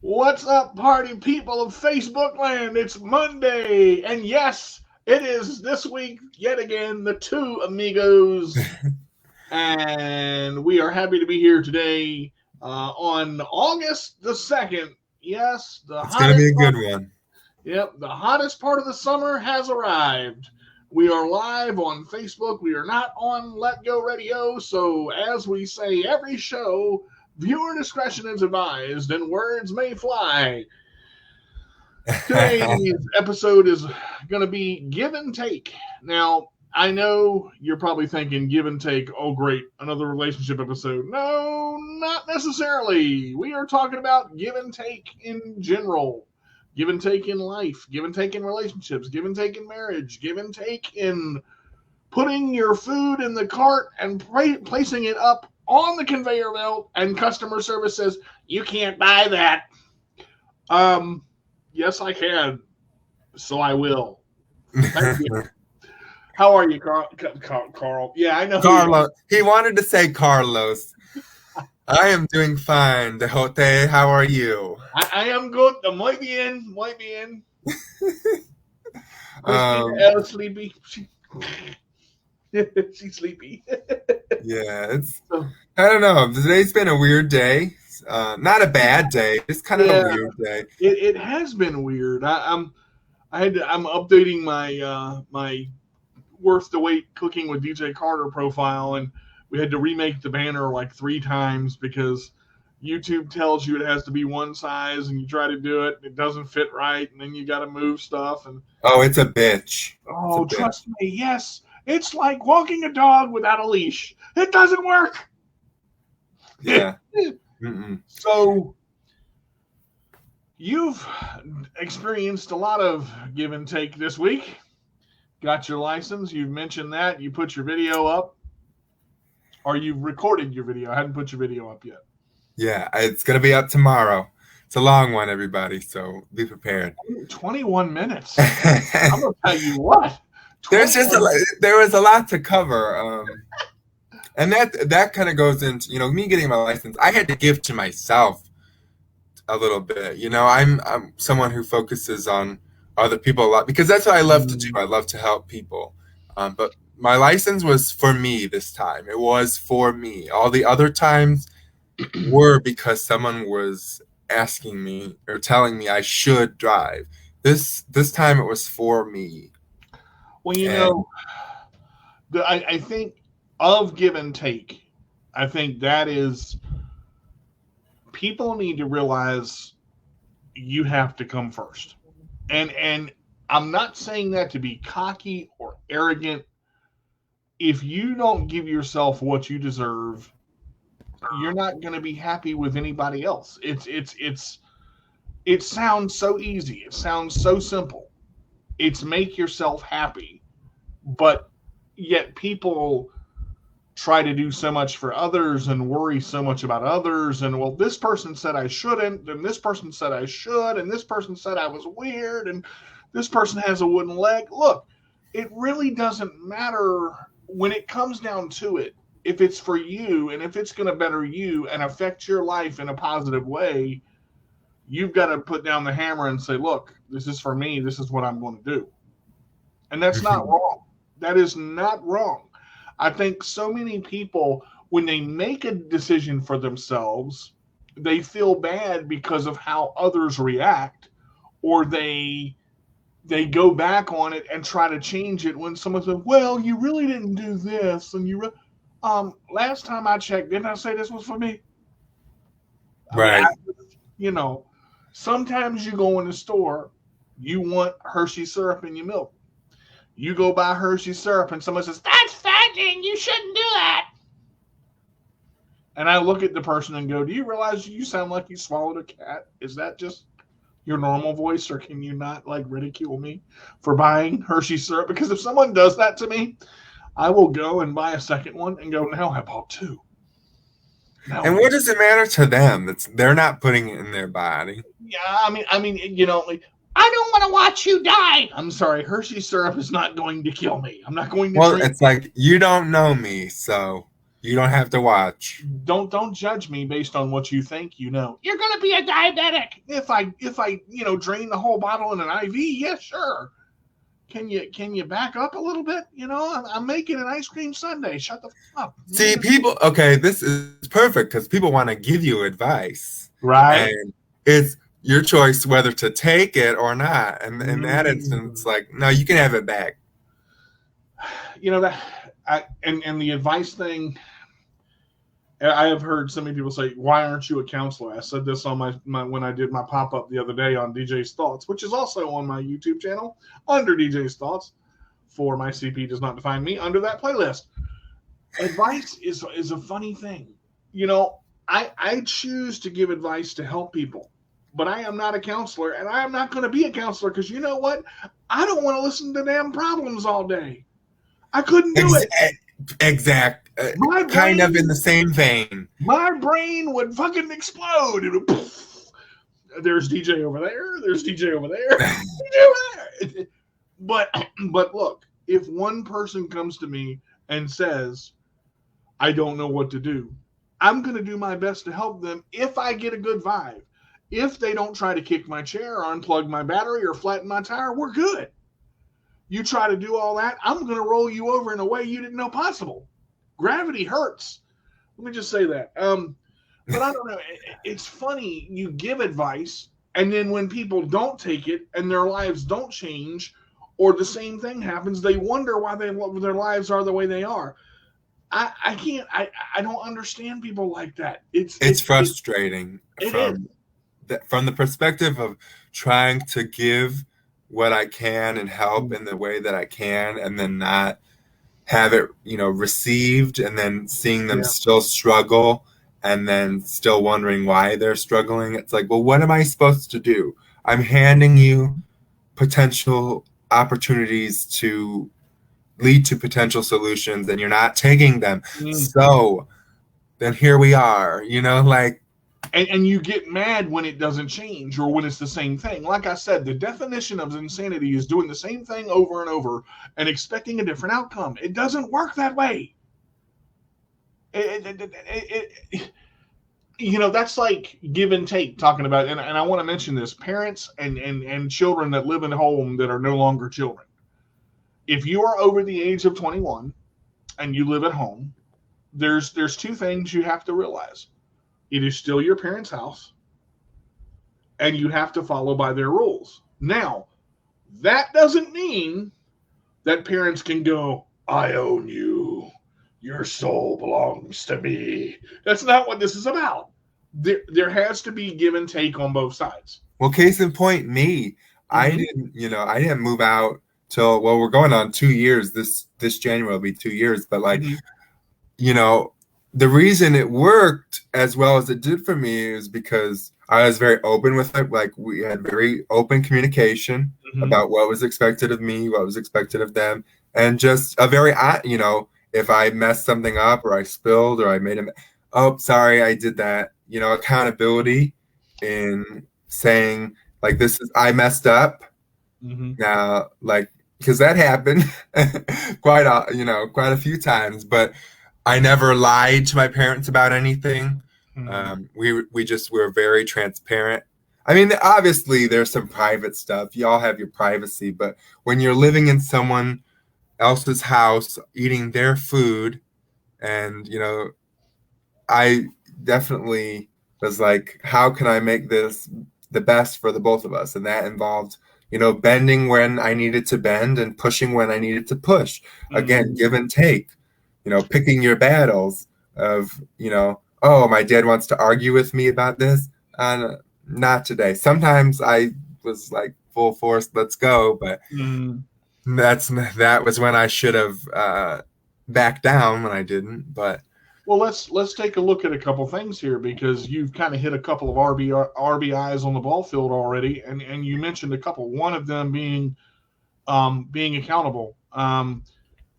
What's up, party people of Facebook land? It's Monday, and yes, it is this week yet again the two amigos, and we are happy to be here today on August the 2nd. Yes, the It's gonna be hottest a part. good one. Yep, the hottest part of the summer has arrived. We are live on Facebook. We are not on Let Go Radio. So, as we say every show, viewer discretion is advised and words may fly. Today's episode is going to be give and take. Now, I know you're probably thinking give and take, oh, great, another relationship episode. No, not necessarily. We are talking about give and take in general. Give and take in life, give and take in relationships, give and take in marriage, give and take in putting your food in the cart and placing it up on the conveyor belt, and customer service says, you can't buy that. Um, yes, I can. So I will. Thank you. How are you, Carl? Carl? Yeah, I know. Carlos. He wanted to say Carlos. I am doing fine. Dejote, how are you? I am good. Muy bien. Muy bien. Christina sleepy. She's sleepy. Yeah, I don't know. Today's been a weird day. Not a bad day, just kind of a weird day. It has been weird. I'm updating my worth the wait cooking with DJ Carter profile, and we had to remake the banner like 3 times because YouTube tells you it has to be one size, and you try to do it, and it doesn't fit right, and then you got to move stuff. And oh, it's a bitch. Oh, trust me, yes, it's like walking a dog without a leash. It doesn't work. Yeah. So you've experienced a lot of give and take this week. Got your license. You've mentioned that. You put your video up. Or you've recorded your video. I hadn't put your video up yet. Yeah, it's going to be up tomorrow. It's a long one, everybody, so be prepared. 21 minutes. I'm going to tell you what. There was a lot to cover. And that kind of goes into, me getting my license. I had to give to myself a little bit. I'm someone who focuses on other people a lot because that's what I love to do. I love to help people. But my license was for me this time. It was for me. All the other times were because someone was asking me or telling me I should drive. This time it was for me. Well, I think of give and take, I think that is, people need to realize you have to come first. And I'm not saying that to be cocky or arrogant. If you don't give yourself what you deserve, you're not going to be happy with anybody else. It sounds so easy. It sounds so simple. It's make yourself happy. But yet people try to do so much for others and worry so much about others. And, well, this person said I shouldn't, and this person said I should, and this person said I was weird, and this person has a wooden leg. Look, it really doesn't matter when it comes down to it. If it's for you and if it's going to better you and affect your life in a positive way, you've got to put down the hammer and say, look, this is for me. This is what I'm going to do. And that's not wrong. That is not wrong. I think so many people, when they make a decision for themselves, they feel bad because of how others react, or they go back on it and try to change it when someone says, well, you really didn't do this. And last time I checked, didn't I say this was for me? Right. Sometimes you go in the store, you want Hershey syrup in your milk. You go buy Hershey syrup and someone says, that's fattening, you shouldn't do that. And I look at the person and go, do you realize you sound like you swallowed a cat? Is that just your normal voice, or can you not ridicule me for buying Hershey syrup? Because if someone does that to me, I will go and buy a second one and go, now I bought 2. And what does it matter to them? They're not putting it in their body. Yeah, I mean, I don't want to watch you die. I'm sorry, Hershey syrup is not going to kill me. I'm not going to. Well, it's like, you don't know me, so You don't have to watch. Don't judge me based on what you think you know. You're gonna be a diabetic if I drain the whole bottle in an IV. Yeah, sure. Can you back up a little bit? I'm making an ice cream sundae. Shut the up. See, people, okay, this is perfect because people want to give you advice. Right. And it's your choice whether to take it or not. And in that instance, Mm. like, no, you can have it back. And the advice thing. I have heard so many people say, "Why aren't you a counselor?" I said this on my when I did my pop up the other day on DJ's Thoughts, which is also on my YouTube channel under DJ's Thoughts. For my CP does not define me under that playlist. Advice is a funny thing. I choose to give advice to help people, but I am not a counselor, and I am not going to be a counselor because you know what? I don't want to listen to damn problems all day. I couldn't do it. Exact. My Kind of in brain- the same vein. My brain would fucking explode. It would, poof. There's DJ over there. There's DJ over there. DJ over there. But look, if one person comes to me and says, "I don't know what to do," I'm going to do my best to help them if I get a good vibe. If they don't try to kick my chair or unplug my battery or flatten my tire, we're good. You try to do all that, I'm going to roll you over in a way you didn't know possible. Gravity hurts. Let me just say that. But I don't know. It's funny. You give advice, and then when people don't take it and their lives don't change, or the same thing happens, they wonder why their lives are the way they are. I can't. I don't understand people like that. It's frustrating It is. from the perspective of trying to give what I can and help in the way that I can, and then not have it, received, and then seeing them still struggle, and then still wondering why they're struggling. It's like, well, what am I supposed to do? I'm handing you potential opportunities to lead to potential solutions, and you're not taking them. So then here we are, like. And you get mad when it doesn't change or when it's the same thing. Like I said, the definition of insanity is doing the same thing over and over and expecting a different outcome. It doesn't work that way. That's like give and take, talking about, and I want to mention this, parents and children that live in a home that are no longer children. If you are over the age of 21 and you live at home, there's two things you have to realize. It is still your parents' house, and you have to follow by their rules. Now, that doesn't mean that parents can go, "I own you. Your soul belongs to me." That's not what this is about. There has to be give and take on both sides. Well, case in point, me. I didn't move out till, well, we're going on 2 years. This January will be 2 years, but like, the reason it worked as well as it did for me is because I was very open with it. Like, we had very open communication about what was expected of me, what was expected of them, and just a very, if I messed something up or I spilled or I made oh, sorry, I did that. Accountability in saying, like, I messed up. Now, like, because that happened quite a few times, but I never lied to my parents about anything. We were very transparent. I mean, obviously there's some private stuff. You all have your privacy, but when you're living in someone else's house, eating their food, and I definitely was like, how can I make this the best for the both of us? And that involved, bending when I needed to bend and pushing when I needed to push. Again, give and take. Picking your battles of, oh, my dad wants to argue with me about this. Not today. Sometimes I was like full force, let's go. But that was when I should have backed down when I didn't. But well, let's take a look at a couple things here, because you've kind of hit a couple of RBIs on the ball field already, and you mentioned a couple. One of them being accountable.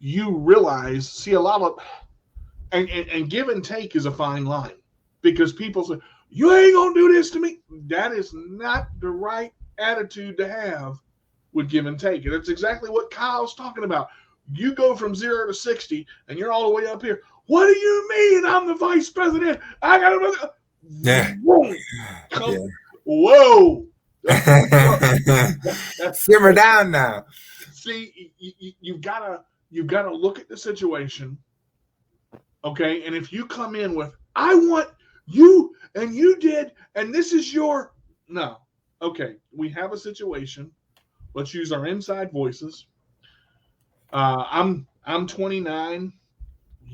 You realize, see, a lot of, and give and take is a fine line, because people say, "You ain't gonna do this to me." That is not the right attitude to have with give and take. And that's exactly what Kyle's talking about. You go from 0 to 60 and you're all the way up here. What do you mean I'm the vice president? I got to. Yeah. Whoa. Whoa. Simmer down now. See, you've got to look at the situation, okay? And if you come in with, I want you, and you did, and this is your, no. Okay, we have a situation. Let's use our inside voices. I'm 29.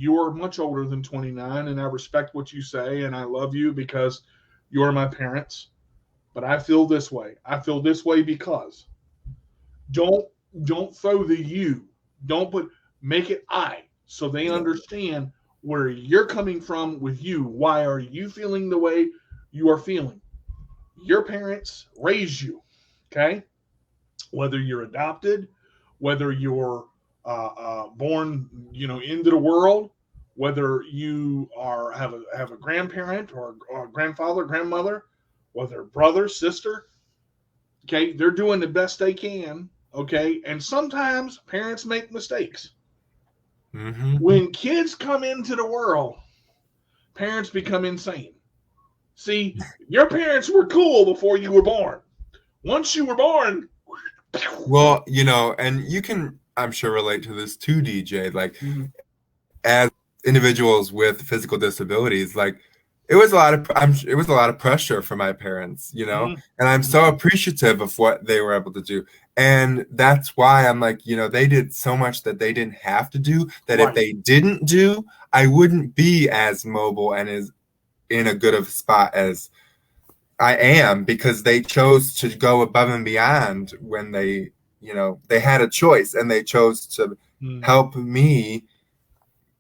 You're much older than 29, and I respect what you say, and I love you because you're my parents. But I feel this way. I feel this way because don't throw the you. Don't make it I, so they understand where you're coming from with you. Why are you feeling the way you are feeling? Your parents raised you, okay? Whether you're adopted, whether you're born, into the world, whether you have a grandparent or a grandfather, grandmother, whether brother, sister, okay, they're doing the best they can, okay, and sometimes parents make mistakes. Mm-hmm. When kids come into the world, parents become insane. See, your parents were cool before you were born. Once you were born, well, and you can, I'm sure, relate to this too, DJ. Like, as individuals with physical disabilities, like it was a lot of pressure for my parents, and I'm so appreciative of what they were able to do. And that's why I'm like, they did so much that they didn't have to do, that if they didn't do, I wouldn't be as mobile and as in a good of a spot as I am, because they chose to go above and beyond when they had a choice, and they chose to help me,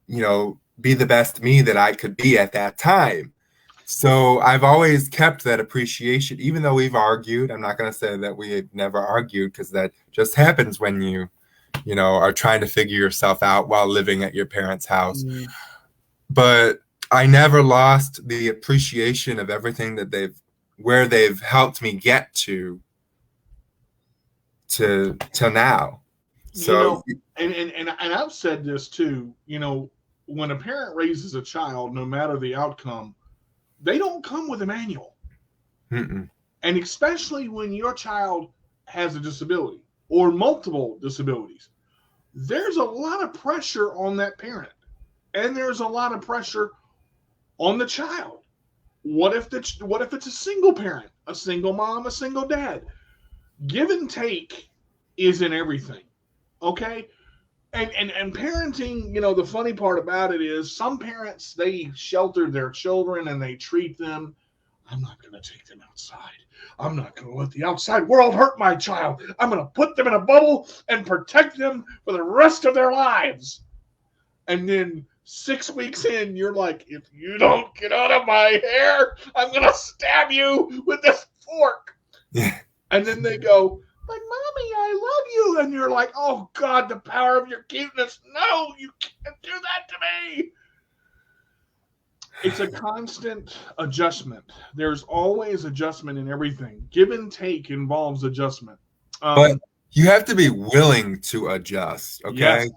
be the best me that I could be at that time. So I've always kept that appreciation, even though we've argued. I'm not going to say that we've never argued, because that just happens when you are trying to figure yourself out while living at your parents' house. But I never lost the appreciation of everything that where they've helped me get to now. So, and I've said this too, when a parent raises a child, no matter the outcome, they don't come with a manual. Mm-mm. And especially when your child has a disability or multiple disabilities, there's a lot of pressure on that parent, and there's a lot of pressure on the child. What if it's a single parent, a single mom, a single dad? Give and take is in everything, okay? And parenting, the funny part about it is some parents, they shelter their children and they treat them, I'm not going to take them outside. I'm not going to let the outside world hurt my child. I'm going to put them in a bubble and protect them for the rest of their lives. And then 6 weeks in, you're like, if you don't get out of my hair, I'm going to stab you with this fork. Yeah. And then they go, but mommy, I love you. And you're like, oh God, the power of your cuteness. No, you can't do that to me. It's a constant adjustment. There's always adjustment in everything. Give and take involves adjustment. But you have to be willing to adjust, okay? Yes.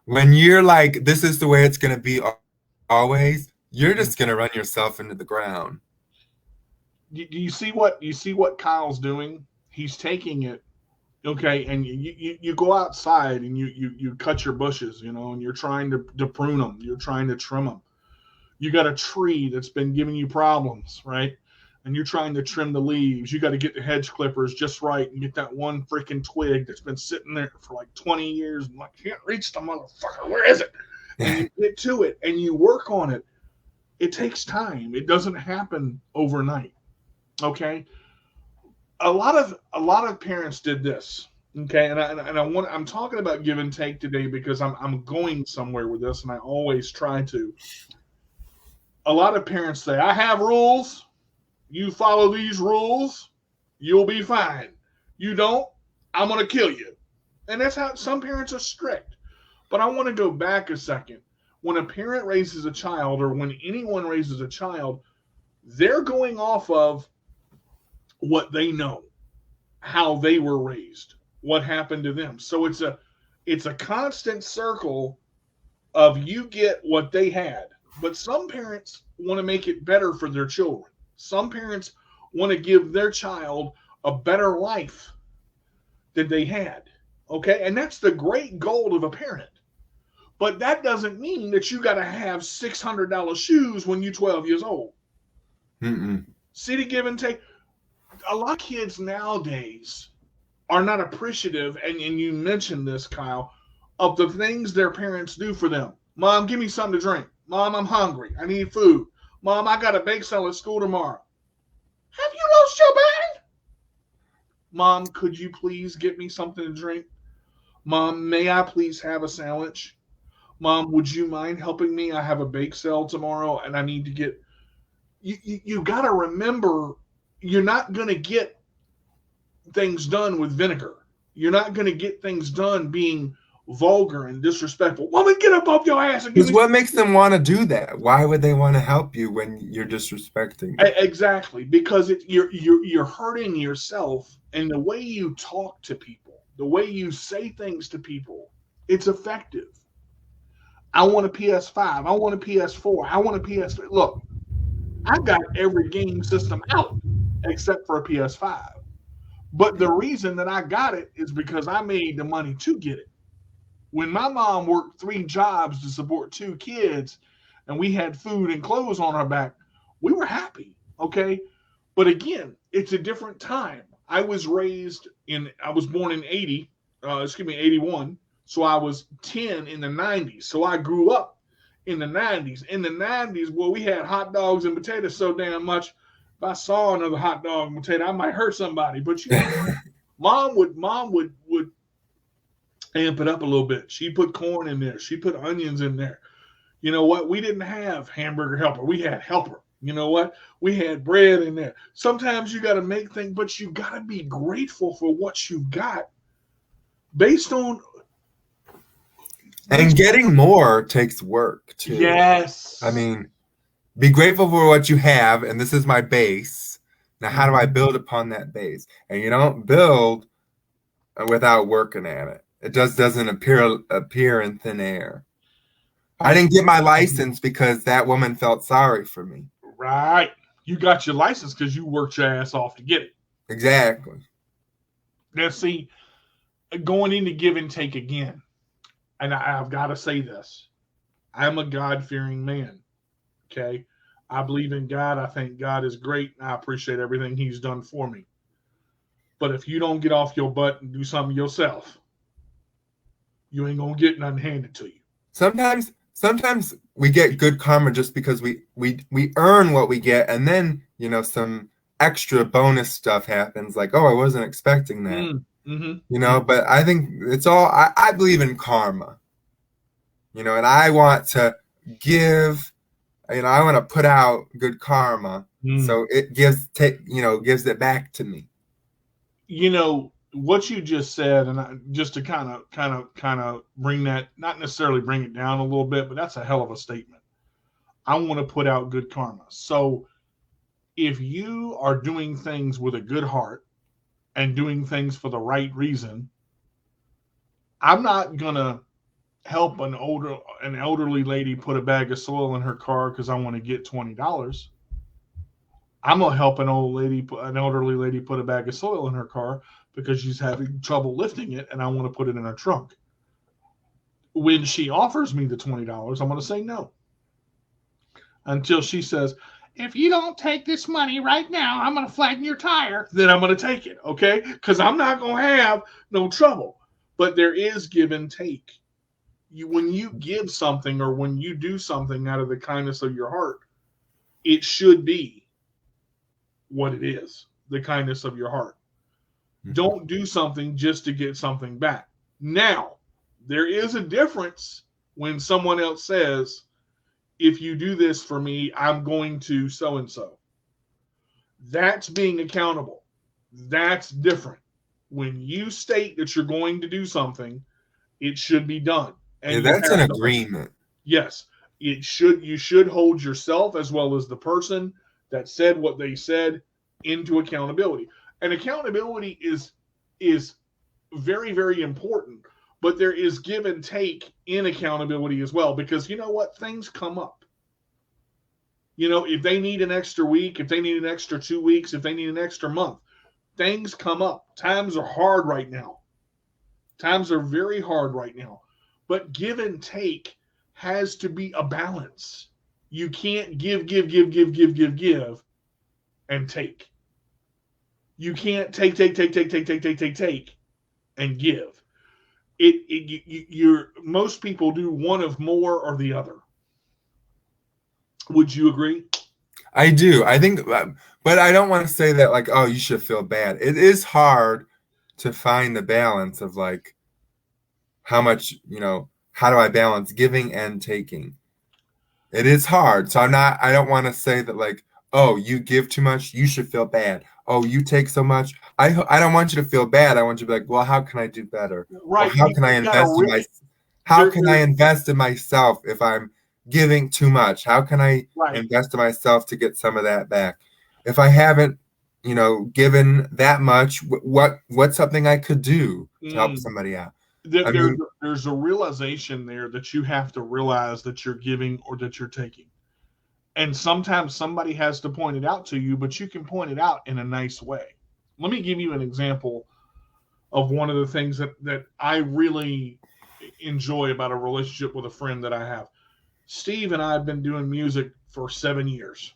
When you're like, this is the way it's going to be always, you're just going to run yourself into the ground. Do you see what Kyle's doing? He's taking it, okay, and you go outside and you cut your bushes, and you're trying to prune them. You're trying to trim them. You got a tree that's been giving you problems, right? And you're trying to trim the leaves. You got to get the hedge clippers just right and get that one freaking twig that's been sitting there for like 20 years and like, can't reach the motherfucker. Where is it? And you get to it and you work on it. It takes time. It doesn't happen overnight. Okay. A lot of parents did this. Okay. And I'm talking about give and take today because I'm going somewhere with this, and I always try to. A lot of parents say, I have rules. You follow these rules, you'll be fine. You don't, I'm going to kill you. And that's how some parents are strict. But I want to go back a second. When a parent raises a child, or when anyone raises a child, they're going off of what they know, how they were raised, what happened to them. So it's a constant circle of you get what they had. But some parents want to make it better for their children. Some parents want to give their child a better life than they had. Okay? And that's the great goal of a parent. But that doesn't mean that you got to have $600 shoes when you're 12 years old. Mm-mm. See the give and take? A lot of kids nowadays are not appreciative, and you mentioned this, Kyle, of the things their parents do for them. Mom, give me something to drink. Mom, I'm hungry. I need food. Mom, I got a bake sale at school tomorrow. Have you lost your mind? Mom, could you please get me something to drink? Mom, may I please have a sandwich? Mom, would you mind helping me? I have a bake sale tomorrow and I need to get. You got to remember, you're not going to get things done with vinegar. You're not going to get things done being vulgar and disrespectful. Woman, get up off your ass and give Because me. what makes them want to do that? Why would they want to help you when you're disrespecting them? Exactly, because you're hurting yourself, and the way you talk to people, the way you say things to people, it's effective. I want a PS5. I want a PS4. I want a PS3. Look, I've got every game system out except for a PS5. But the reason that I got it is because I made the money to get it. When my mom worked 3 jobs to support 2 kids and we had food and clothes on our back, we were happy, okay? But again, it's a different time. I was born in 81. So I was 10 in the 90s. So I grew up in the 90s. In the 90s, well, we had hot dogs and potatoes so damn much. If I saw another hot dog and potato, I might hurt somebody. But you know, mom would amp it up a little bit. She put corn in there. She put onions in there. You know what? We didn't have hamburger helper. We had helper. You know what? We had bread in there. Sometimes you got to make things, but you got to be grateful for what you got based on. And getting more takes work too. Yes. I mean, be grateful for what you have, and this is my base. Now, how do I build upon that base? And you don't build without working at it. It just doesn't appear in thin air. I didn't get my license because that woman felt sorry for me. Right. You got your license because you worked your ass off to get it. Exactly. Now, see, going into give and take again, and I've got to say this. I'm a God-fearing man, okay? I believe in God. I think God is great, and I appreciate everything he's done for me. But if you don't get off your butt and do something yourself, you ain't going to get nothing handed to you. Sometimes we get good karma just because we earn what we get, and then, you know, some extra bonus stuff happens, like, oh, I wasn't expecting that. Mm-hmm. You know, but I think it's all, I believe in karma, you know, and I want to give, you know, I want to put out good karma. So it gives it back to me. You know, what you just said, and just to kind of bring that, not necessarily bring it down a little bit, but that's a hell of a statement. I want to put out good karma. So if you are doing things with a good heart and doing things for the right reason, I'm not gonna help an elderly lady put a bag of soil in her car because I want to get $20. I'm gonna help an elderly lady put a bag of soil in her car because she's having trouble lifting it, and I want to put it in her trunk. When she offers me the $20, I'm gonna say no. Until she says, if you don't take this money right now, I'm going to flatten your tire. Then I'm going to take it, okay? Because I'm not going to have no trouble. But there is give and take. When you give something or when you do something out of the kindness of your heart, it should be what it is, the kindness of your heart. Mm-hmm. Don't do something just to get something back. Now, there is a difference when someone else says, if you do this for me, I'm going to so-and-so. That's being accountable. That's different. When you state that you're going to do something, it should be done. And that's an agreement. Yes. You should hold yourself as well as the person that said what they said into accountability. And accountability is very, very important. but there is give and take in accountability as well, because you know what? Things come up. If they need an extra week, if they need an extra 2 weeks, if they need an extra month, things come up. Times are hard right now. Times are very hard right now. But give and take has to be a balance. You can't give, and take. You can't take, and give. Most people do one of more or the other. Would you agree? I do. I think, but I don't want to say that like, oh, you should feel bad. It is hard to find the balance of like how much, how do I balance giving and taking? It is hard. So I don't want to say that like, oh, you give too much, you should feel bad. Oh, you take so much. I don't want you to feel bad. I want you to be like, well, how can I do better? Right. Or how can I invest in myself? How can I invest in myself if I'm giving too much? How can I invest in myself to get some of that back? If I haven't, given that much, what's something I could do to help somebody out? There's a realization there that you have to realize that you're giving or that you're taking. And sometimes somebody has to point it out to you, but you can point it out in a nice way. Let me give you an example of one of the things that I really enjoy about a relationship with a friend that I have. Steve and I have been doing music for 7 years.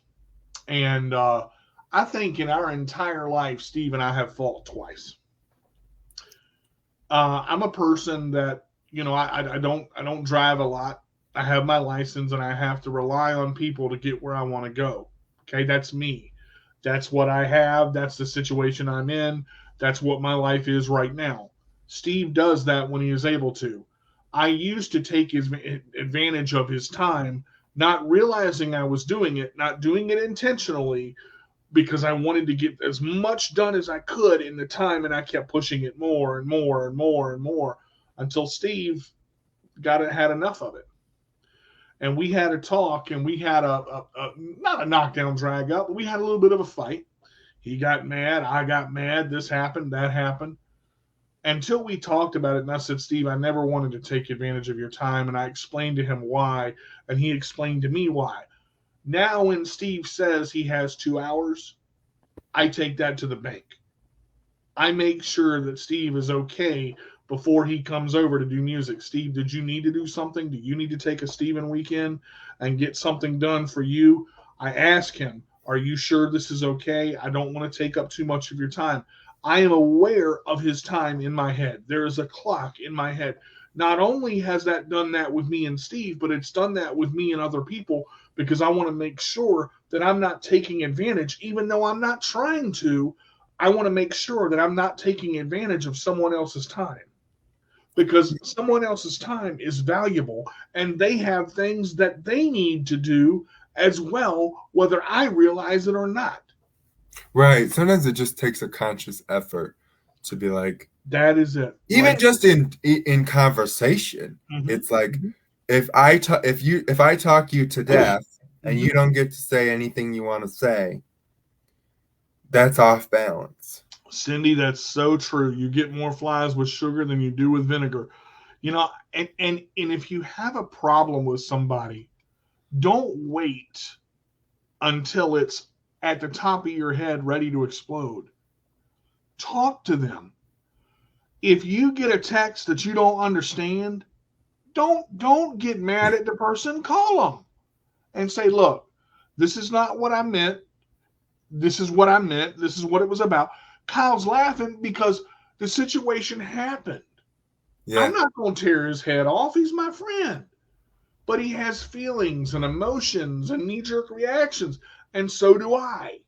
And I think in our entire life, Steve and I have fought twice. I'm a person that, I don't drive a lot. I have my license and I have to rely on people to get where I want to go. Okay, that's me. That's what I have. That's the situation I'm in. That's what my life is right now. Steve does that when he is able to. I used to take advantage of his time, not realizing I was doing it, not doing it intentionally, because I wanted to get as much done as I could in the time, and I kept pushing it more and more and more and more until Steve had enough of it. And we had a talk, and we had a not a knockdown drag up, but we had a little bit of a fight. He got mad, I got mad, this happened, that happened. Until we talked about it, and I said, Steve, I never wanted to take advantage of your time, and I explained to him why, and he explained to me why. Now when Steve says he has 2 hours, I take that to the bank. I make sure that Steve is okay before he comes over to do music. Steve, did you need to do something? Do you need to take a Steven weekend and get something done for you? I ask him, are you sure this is okay? I don't want to take up too much of your time. I am aware of his time in my head. There is a clock in my head. Not only has that done that with me and Steve, but it's done that with me and other people, because I want to make sure that I'm not taking advantage, even though I'm not trying to. I want to make sure that I'm not taking advantage of someone else's time, because someone else's time is valuable and they have things that they need to do as well, whether I realize it or not. Right. Sometimes it just takes a conscious effort to be like, that is it. Even just in conversation, it's like, if I talk you to death and you don't get to say anything you want to say, that's off balance. Cindy, that's so true. You get more flies with sugar than you do with vinegar. And if you have a problem with somebody, don't wait until it's at the top of your head ready to explode. Talk to them. If you get a text that you don't understand, don't get mad at the person. Call them and say, look, this is not what I meant. This is what I meant. This is what it was about. Kyle's laughing because the situation happened. Yeah. I'm not going to tear his head off. He's my friend. But he has feelings and emotions and knee-jerk reactions, and so do I.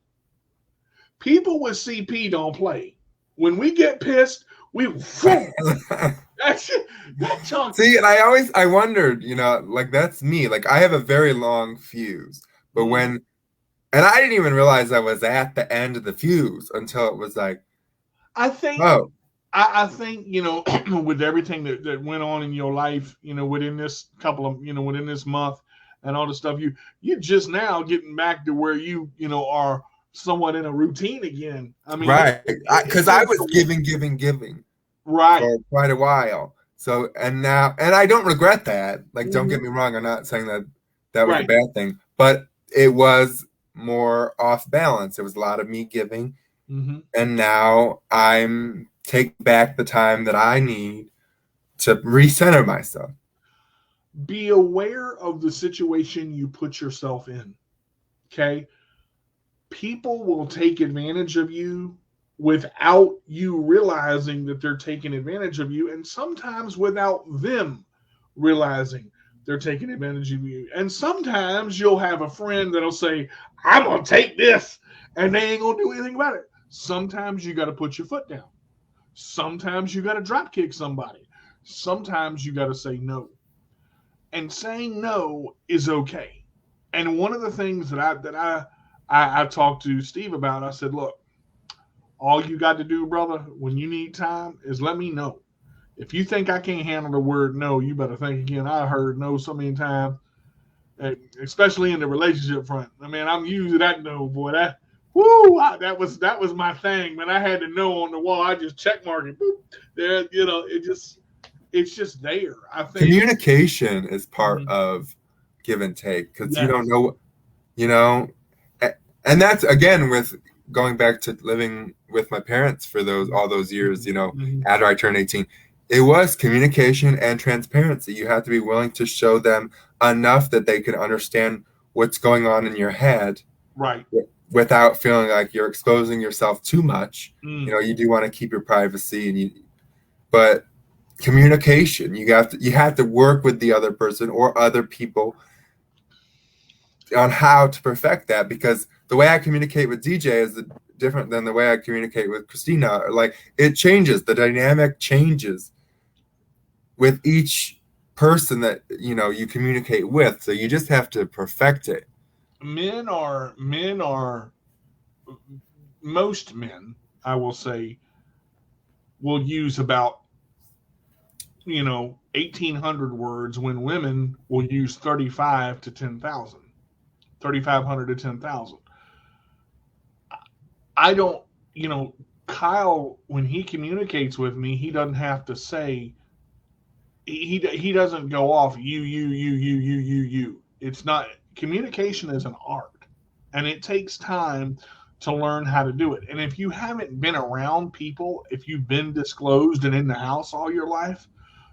People with CP don't play. When we get pissed, that's it. See, and I wondered, like that's me. Like I have a very long fuse, but and I didn't even realize I was at the end of the fuse until it was like, I think, with everything that went on in your life, within this within this month and all the stuff, you just now getting back to where you are somewhat in a routine again. I mean, right. Because I was giving. Right. For quite a while. So and now, and I don't regret that. Like, don't get Hmm. me wrong. I'm not saying that that was a Right. bad thing, but it was more off balance. It was a lot of me giving, Hmm. and now I'm taking back the time that I need to recenter myself. Be aware of the situation you put yourself in. Okay. People will take advantage of you without you realizing that they're taking advantage of you, and sometimes without them realizing they're taking advantage of you. And sometimes you'll have a friend that'll say, I'm going to take this, and they ain't going to do anything about it. Sometimes you got to put your foot down. Sometimes you got to drop kick somebody. Sometimes you got to say no. And saying no is okay. And one of the things that I talked to Steve about, I said, look, all you got to do, brother, when you need time, is let me know. If you think I can't handle the word no, you better think again. I heard no so many times, especially in the relationship front. I mean, I'm used to that no, boy. That was my thing, man. I had the no on the wall. I just check mark it. Boop. There, it's just there. I think. Communication is part Mhm. of give and take because you don't Yes. know, you know, and that's again with going back to living with my parents for those all those years. Mhm. Mhm. After I turned 18, it was communication and transparency. You have to be willing to show them enough that they can understand what's going on in your head Right. without feeling like you're exposing yourself too much. Mm. You do want to keep your privacy, but communication, you have to work with the other person or other people on how to perfect that, because the way I communicate with DJ is different than the way I communicate with Christina. Like, it changes, the dynamic changes with each person that you communicate with, so you just have to perfect it. Men are most men, I will say, will use about 1,800 words when women will use 35 to 10,000, 3,500 to 10,000. I don't, you know, Kyle, when he communicates with me, he doesn't have to say, he doesn't go off you. It's not, communication is an art, and it takes time to learn how to do it. And if you haven't been around people, if you've been disclosed and in the house all your life,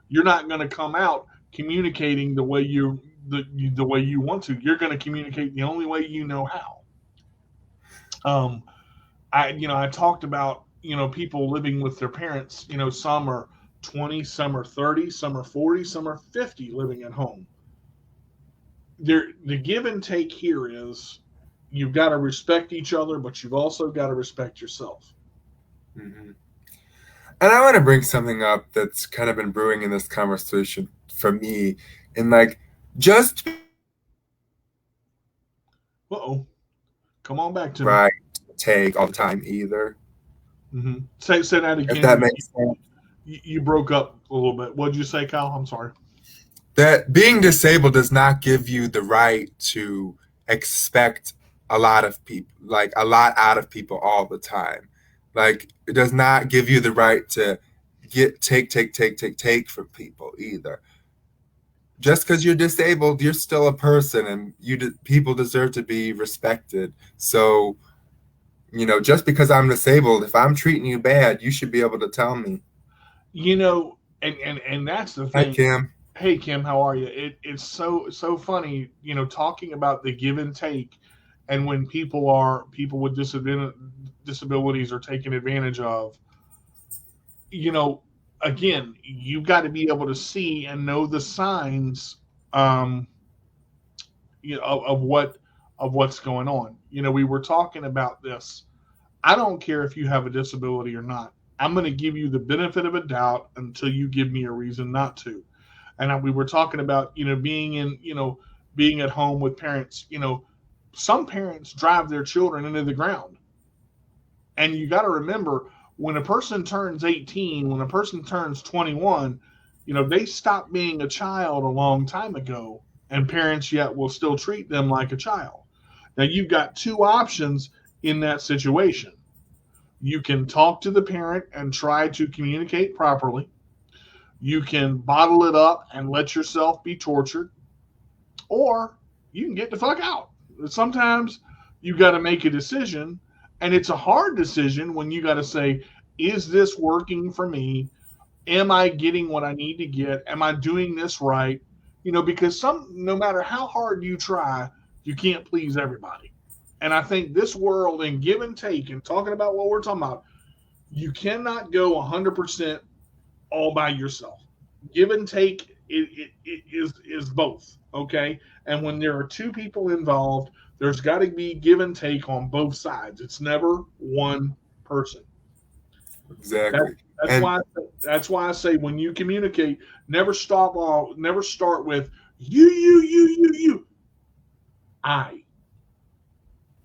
you're not going to come out communicating the way you want to. You're going to communicate the only way you know how. Um, I talked about people living with their parents. Some are 20, some are 30, some are 40, some are 50 living at home. The give and take here is you've got to respect each other, but you've also got to respect yourself. Mm-hmm. And I want to bring something up that's kind of been brewing in this conversation for me, and like, just Uh oh, come on back to me. right take all the time either. Say that If again. that You, makes sense. you broke up a little bit. What did you say, Kyle? I'm sorry. That being disabled does not give you the right to expect a lot of people, like a lot out of people all the time. Like, it does not give you the right to take from people either. Just because you're disabled, you're still a person, and people deserve to be respected. So, just because I'm disabled, if I'm treating you bad, you should be able to tell me. And that's the Hi, thing. Kim. Hey Kim, how are you? It's so funny, talking about the give and take, and when people with disabilities are taken advantage of. You know, Again, you got to be able to see and know the signs, um, of what's going on. We were talking about this. I don't care if you have a disability or not. I'm going to give you the benefit of a doubt until you give me a reason not to. And we were talking about being at home with parents. Some parents drive their children into the ground, and you got to remember, when a person turns 18, when a person turns 21, they stop being a child a long time ago, and parents yet will still treat them like a child. Now you've got two options in that situation. You can talk to the parent and try to communicate properly. You can bottle it up and let yourself be tortured, or you can get the fuck out. Sometimes you got to make a decision, and it's a hard decision when you got to say, is this working for me? Am I getting what I need to get? Am I doing this right? Because no matter how hard you try, you can't please everybody. And I think this world and give and take and talking about what we're talking about, you cannot go 100% all by yourself. Give and take is both, okay? And when there are two people involved, there's got to be give and take on both sides. It's never one person. That, Exactly. that's And why that's why I say when you communicate, never start with you. I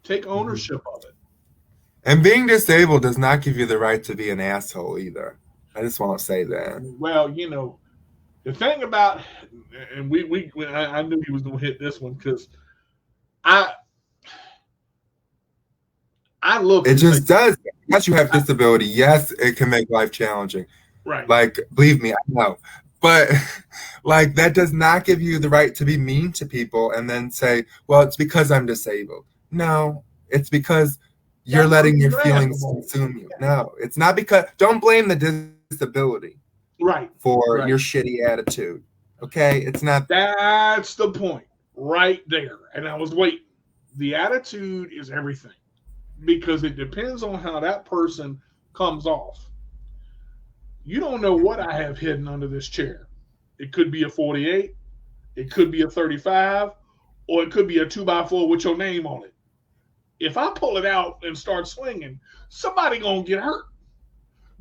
take ownership of it. and being disabled does not give you the right to be an asshole either. I just want to say that. Well, the thing about, and I knew he was going to hit this one because I look It and say, just does. Yes, you have disability. Yes, it can make life challenging. right, Like, believe me, I know. But like that does not give you the right to be mean to people and then say, well, it's because I'm disabled. No, it's because you're that letting your person's an feelings asshole. consume you. No, it's not because don't blame the disability Right, for right. your shitty attitude. Okay? It's not. That's the point right there. And I was waiting. The attitude is everything because it depends on how that person comes off. You don't know what I have hidden under this chair. It could be a 48, it could be a 35, or it could be a 2x4 with your name on it. If I pull it out and start swinging, somebody gonna get hurt.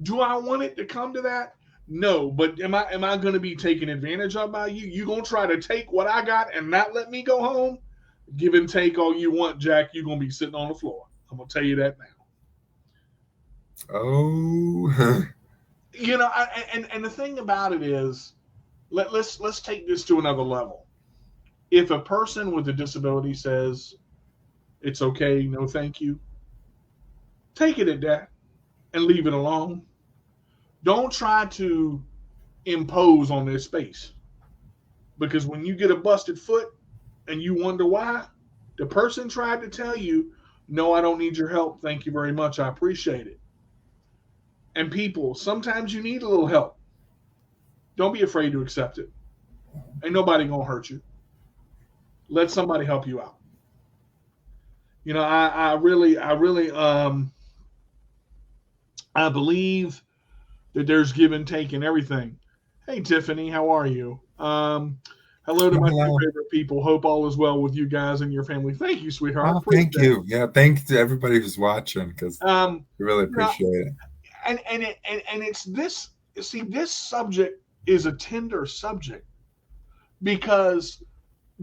Do I want it to come to that? No, but am I going to be taken advantage of by you? You gonna try to take what I got and not let me go home? Give and take all you want, Jack. You gonna be sitting on the floor. I'm gonna tell you that now. Oh. And the thing about it is, let's take this to another level. If a person with a disability says it's okay, no thank you, take it at that and leave it alone. Don't try to impose on their space because when you get a busted foot and you wonder why, the person tried to tell you, no, I don't need your help. Thank you very much. I appreciate it. And people, sometimes you need a little help. Don't be afraid to accept it. Ain't nobody gonna hurt you. Let somebody help you out. I really I believe that there's give and take in everything. Hey Tiffany, how are you? Hello to my two Hello. favorite people. Hope all is well with you guys and your family. Thank you, sweetheart. Oh, Appreciate thank you. Yeah, thanks to everybody who's watching because it. we really You know, appreciate it. and it's this. See, this subject is a tender subject because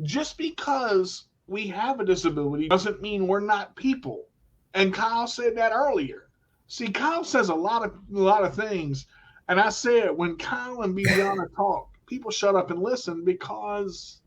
just because we have a disability doesn't mean we're not people. And Kyle said that earlier. See, Kyle says a lot of things, and I said when Kyle and Bibiana talk, people shut up and listen because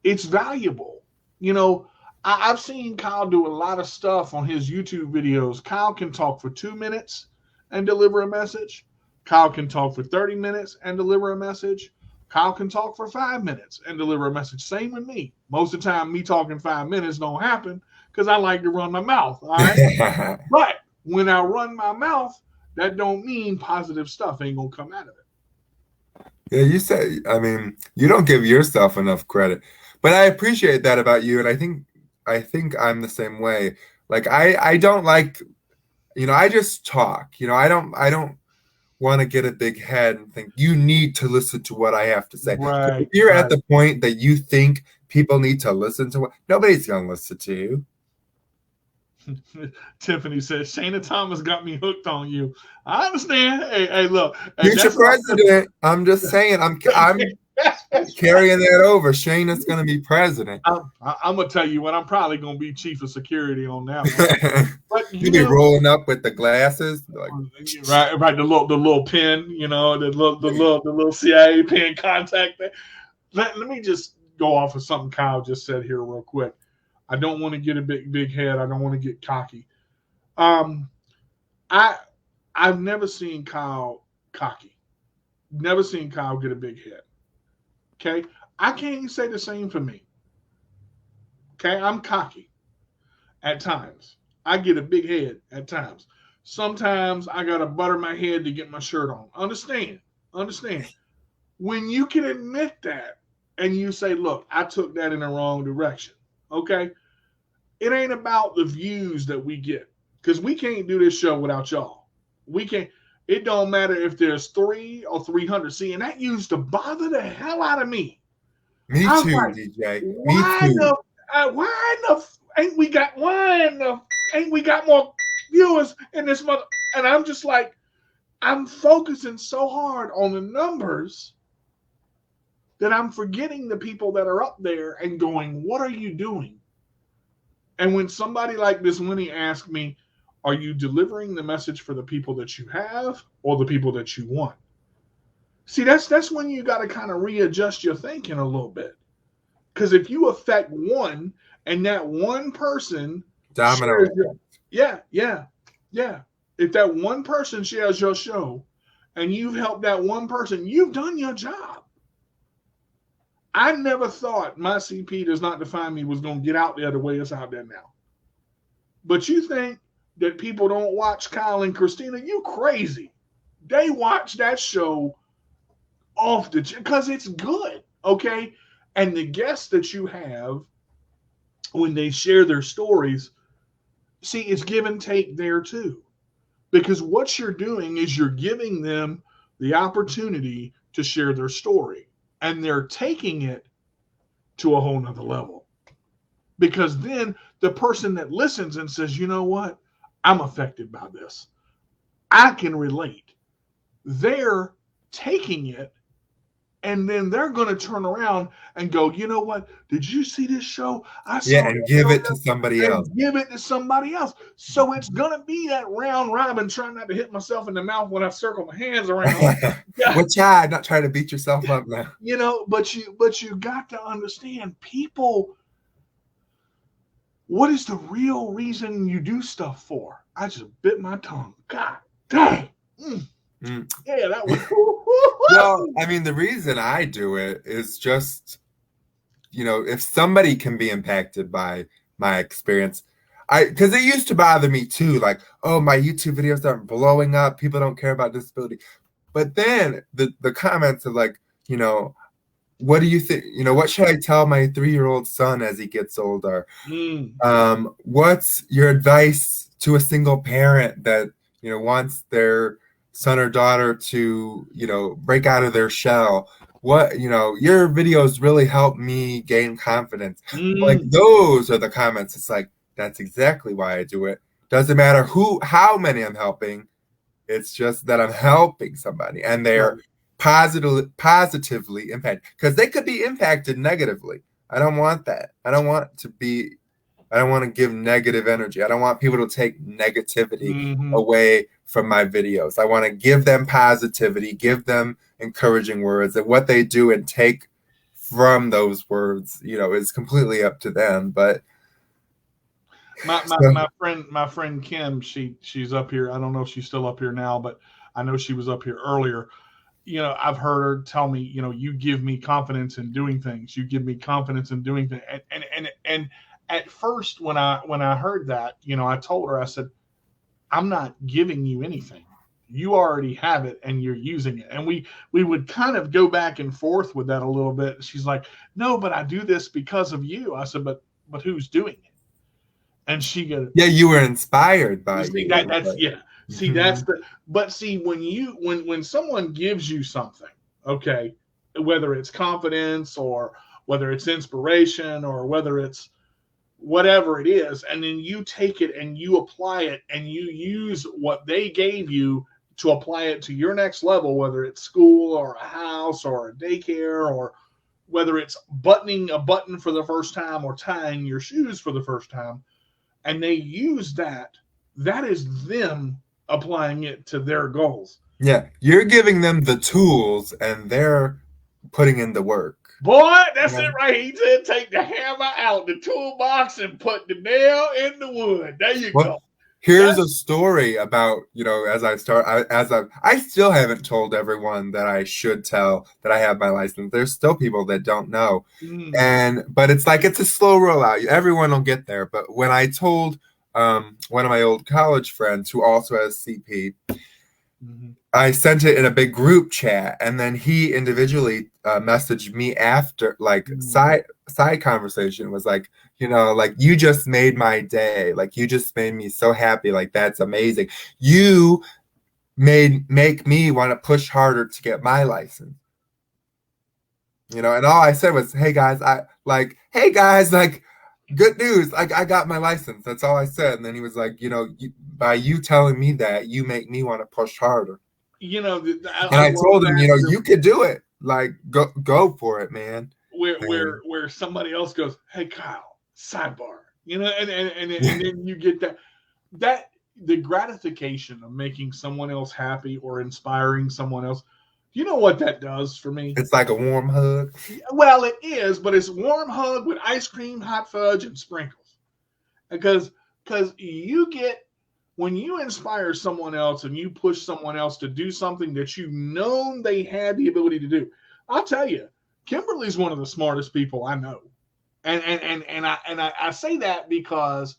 it's valuable. You know, I've seen Kyle do a lot of stuff on his YouTube videos. Kyle can talk for 2 minutes and deliver a message. Kyle can talk for 30 minutes and deliver a message. Kyle can talk for 5 minutes and deliver a message. Same with me. Most of the time, me talking 5 minutes don't happen because I like to run my mouth. All right. But when I run my mouth, that don't mean positive stuff ain't gonna come out of it. Yeah, you say, I mean, you don't give yourself enough credit. But I appreciate that about you, and I think I'm the same way. Like I don't like, I just talk. I don't want to get a big head and think you need to listen to what I have to say. 'Cause if Right, you're at right. the point that you think people need to listen to what nobody's gonna listen to you. Tiffany says Shayna Thomas got me hooked on you. I understand. Hey, look, and Future that's what president. I'm just saying, I'm carrying that over. Shayna's gonna be president. I'm gonna tell you what. I'm probably gonna be chief of security on that one. But You'll be rolling up with the glasses, like right, the little pin, the little CIA pin contact. Let me just go off of something Kyle just said here real quick. I don't want to get a big head. I don't want to get cocky. Um, I I've never seen Kyle cocky. Never seen Kyle get a big head. Okay? I can't even say the same for me. Okay? I'm cocky at times. I get a big head at times. Sometimes I got to butter my head to get my shirt on. Understand? Understand. When you can admit that and you say, look, I took that in the wrong direction. Okay? It ain't about the views that we get because we can't do this show without y'all. We can't. It don't matter if there's 3 or 300. See, and that used to bother the hell out of me. Me I was too, like, DJ. Me why too. ain't we got more viewers in this mother? And I'm just like, I'm focusing so hard on the numbers that I'm forgetting the people that are up there and going, what are you doing? And when somebody like this Winnie asked me, are you delivering the message for the people that you have or the people that you want? See, that's when you got to kind of readjust your thinking a little bit. Because if you affect one and that one person Domino. yeah. If that one person shares your show and you've helped that one person, you've done your job. I never thought my CP does not define me was going to get out there the way it's out there now. But you think that people don't watch Kyle and Christina? You crazy. They watch that show off the because it's good, okay? And the guests that you have when they share their stories, see, it's give and take there too. Because what you're doing is you're giving them the opportunity to share their story. And they're taking it to a whole nother level. Because then the person that listens and says, you know what? I'm affected by this. I can relate. They're taking it and then they're going to turn around and go, you know what? Did you see this show? I saw and give it to somebody else. Give it to somebody else. So it's going to be that round robin, trying not to hit myself in the mouth when I circle my hands around. Which I'm not trying to beat yourself up now. You know, but you got to understand, people, what is the real reason you do stuff for? I just bit my tongue. God dang. Yeah, that was. Well, I mean, the reason I do it is just, if somebody can be impacted by my experience, because it used to bother me too, like, oh, my YouTube videos aren't blowing up, people don't care about disability. But then the comments are like, what do you think? What should I tell my 3-year-old son as he gets older? What's your advice to a single parent that, wants their son or daughter to, break out of their shell? What, your videos really help me gain confidence. Like, those are the comments. It's like, that's exactly why I do it. Doesn't matter how many I'm helping. It's just that I'm helping somebody and they're positively impacted, because they could be impacted negatively. I don't want that. I don't want to give negative energy. I don't want people to take negativity away from my videos. I want to give them positivity, give them encouraging words, and what they do and take from those words, is completely up to them. But my friend Kim, she's up here. I don't know if she's still up here now, but I know she was up here earlier. I've heard her tell me, you give me confidence in doing things. You give me confidence in doing things. And at first, when I heard that, I told her, I said, I'm not giving you anything. You already have it and you're using it. And we would kind of go back and forth with that a little bit. She's like, no, but I do this because of you. I said, but who's doing it? And she goes, yeah, you were inspired by see, you. that's yeah. See, that's but see, when someone gives you something, okay, whether it's confidence or whether it's inspiration or whether it's whatever it is, and then you take it and you apply it and you use what they gave you to apply it to your next level, whether it's school or a house or a daycare, or whether it's buttoning a button for the first time or tying your shoes for the first time, and they use that is them applying it to their goals. Yeah, you're giving them the tools and they're putting in the work. Boy, that's it right. He said take the hammer out the toolbox and put the nail in the wood. There you go. Here's a story about, I still haven't told everyone that I should tell that I have my license. There's still people that don't know. But it's like, it's a slow rollout. Everyone will get there. But when I told one of my old college friends who also has CP, I sent it in a big group chat, and then he individually messaged me after, like, side conversation was like, like, you just made my day. Like, you just made me so happy. Like, that's amazing. You make me want to push harder to get my license. And all I said was, hey guys, like, good news. Like, I got my license. That's all I said. And then he was like, by you telling me that, you make me want to push harder. I told him, you could do it. Like, go for it, man. Where somebody else goes, hey Kyle, sidebar, and then you get that the gratification of making someone else happy or inspiring someone else. You know what that does for me? It's like a warm hug. Well, it is, but it's a warm hug with ice cream, hot fudge, and sprinkles. Because you get, when you inspire someone else and you push someone else to do something that you've known they had the ability to do. I'll tell you, Kimberly's one of the smartest people I know. And I say that because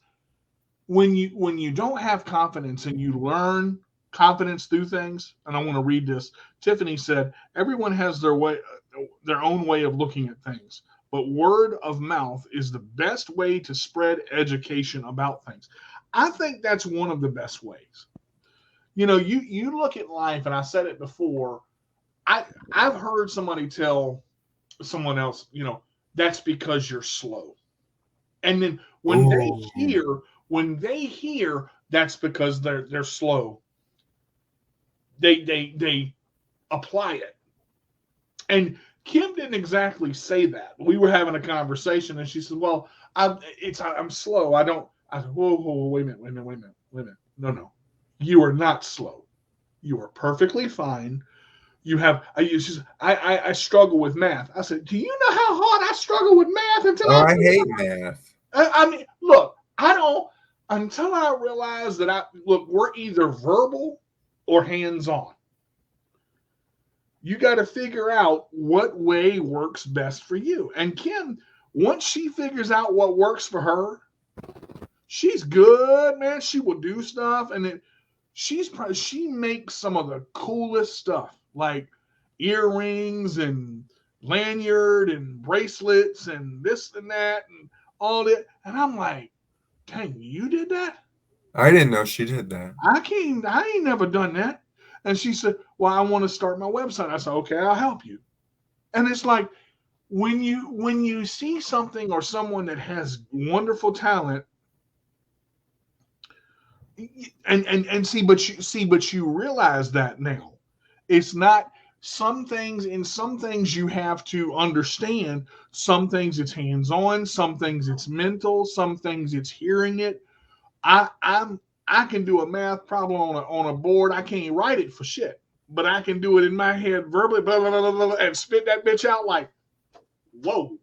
when you don't have confidence and you learn confidence through things, and I want to read this. Tiffany said, everyone has their own way of looking at things, but word of mouth is the best way to spread education about things. I think that's one of the best ways. You look at life, and I said it before, I've heard somebody tell someone else, that's because you're slow. And then when they hear that's because they're slow, they apply it. And Kim didn't exactly say that. We were having a conversation, and she said, well, I'm slow. I said, whoa, wait a minute. No. You are not slow. You are perfectly fine. I struggle with math. I said, do you know how hard I struggle with math I hate math. I mean, look, until I realize that we're either verbal or hands-on. You got to figure out what way works best for you. And Kim, once she figures out what works for her, she's good, man. She will do stuff, and she makes some of the coolest stuff, like earrings and lanyard and bracelets and this and that and all that. And I'm like, dang, you did that? I didn't know she did that. I ain't never done that. And she said, well, I want to start my website. I said, okay, I'll help you. And it's like, when you see something or someone that has wonderful talent, but you realize that now. It's not some things you have to understand. Some things it's hands-on, some things it's mental, some things it's hearing it. I can do a math problem on a board. I can't write it for shit, but I can do it in my head verbally, blah, blah, blah, blah, and spit that bitch out like, whoa,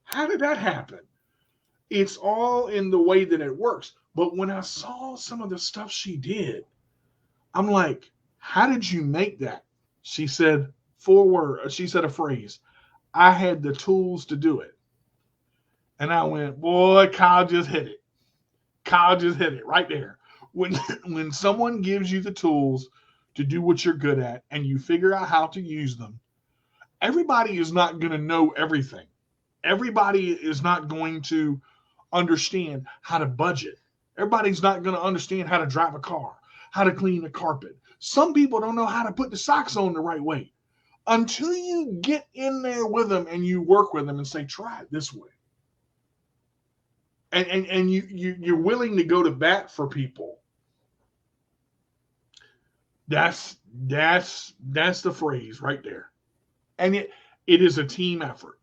how did that happen? It's all in the way that it works. But when I saw some of the stuff she did, I'm like, how did you make that? She said a phrase. I had the tools to do it. And I went, boy, Kyle just hit it. Kyle just hit it right there. When someone gives you the tools to do what you're good at and you figure out how to use them, everybody is not going to know everything. Everybody is not going to understand how to budget. Everybody's not going to understand how to drive a car, how to clean a carpet. Some people don't know how to put the socks on the right way. Until you get in there with them and you work with them and say, try it this way. And you're willing to go to bat for people. That's the phrase right there. And it is a team effort.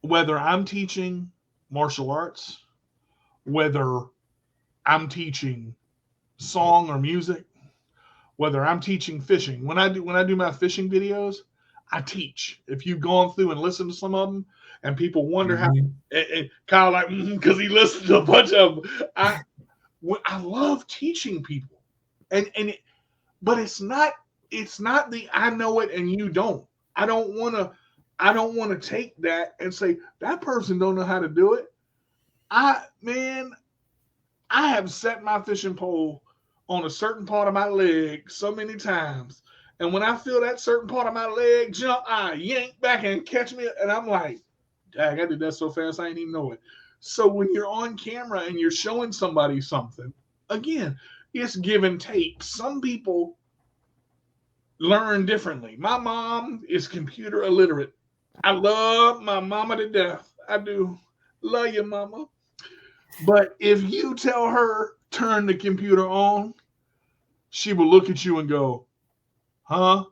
Whether I'm teaching martial arts, whether I'm teaching song or music, whether I'm teaching fishing. When I do my fishing videos, I teach. If you've gone through and listened to some of them, and people wonder how, and Kyle like, because he listened to a bunch of them. I love teaching people, but it's not the I know it and you don't. I don't want to take that and say that person don't know how to do it. Man, I have set my fishing pole on a certain part of my leg so many times. And when I feel that certain part of my leg jump, I yank back and catch me. And I'm like, dang, I did that so fast I didn't even know it. So when you're on camera and you're showing somebody something, again, it's give and take. Some people learn differently. My mom is computer illiterate. I love my mama to death. I do. Love you, mama. But if you tell her turn the computer on, she will look at you and go, huh?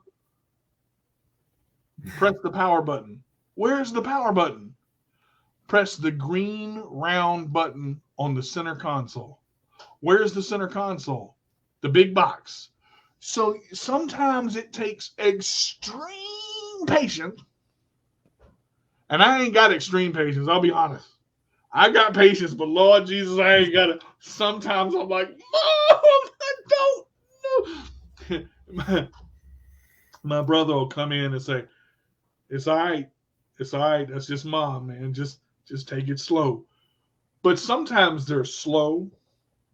Press the power button. Where's the power button? Press the green round button on the center console. Where's the center console? The big box. So sometimes it takes extreme patience. And I ain't got extreme patience, I'll be honest. I got patience, but Lord Jesus, I ain't got it. Sometimes I'm like, Mom, I don't know. My brother will come in and say, it's all right. It's all right. That's just Mom, man. Just take it slow. But sometimes they're slow,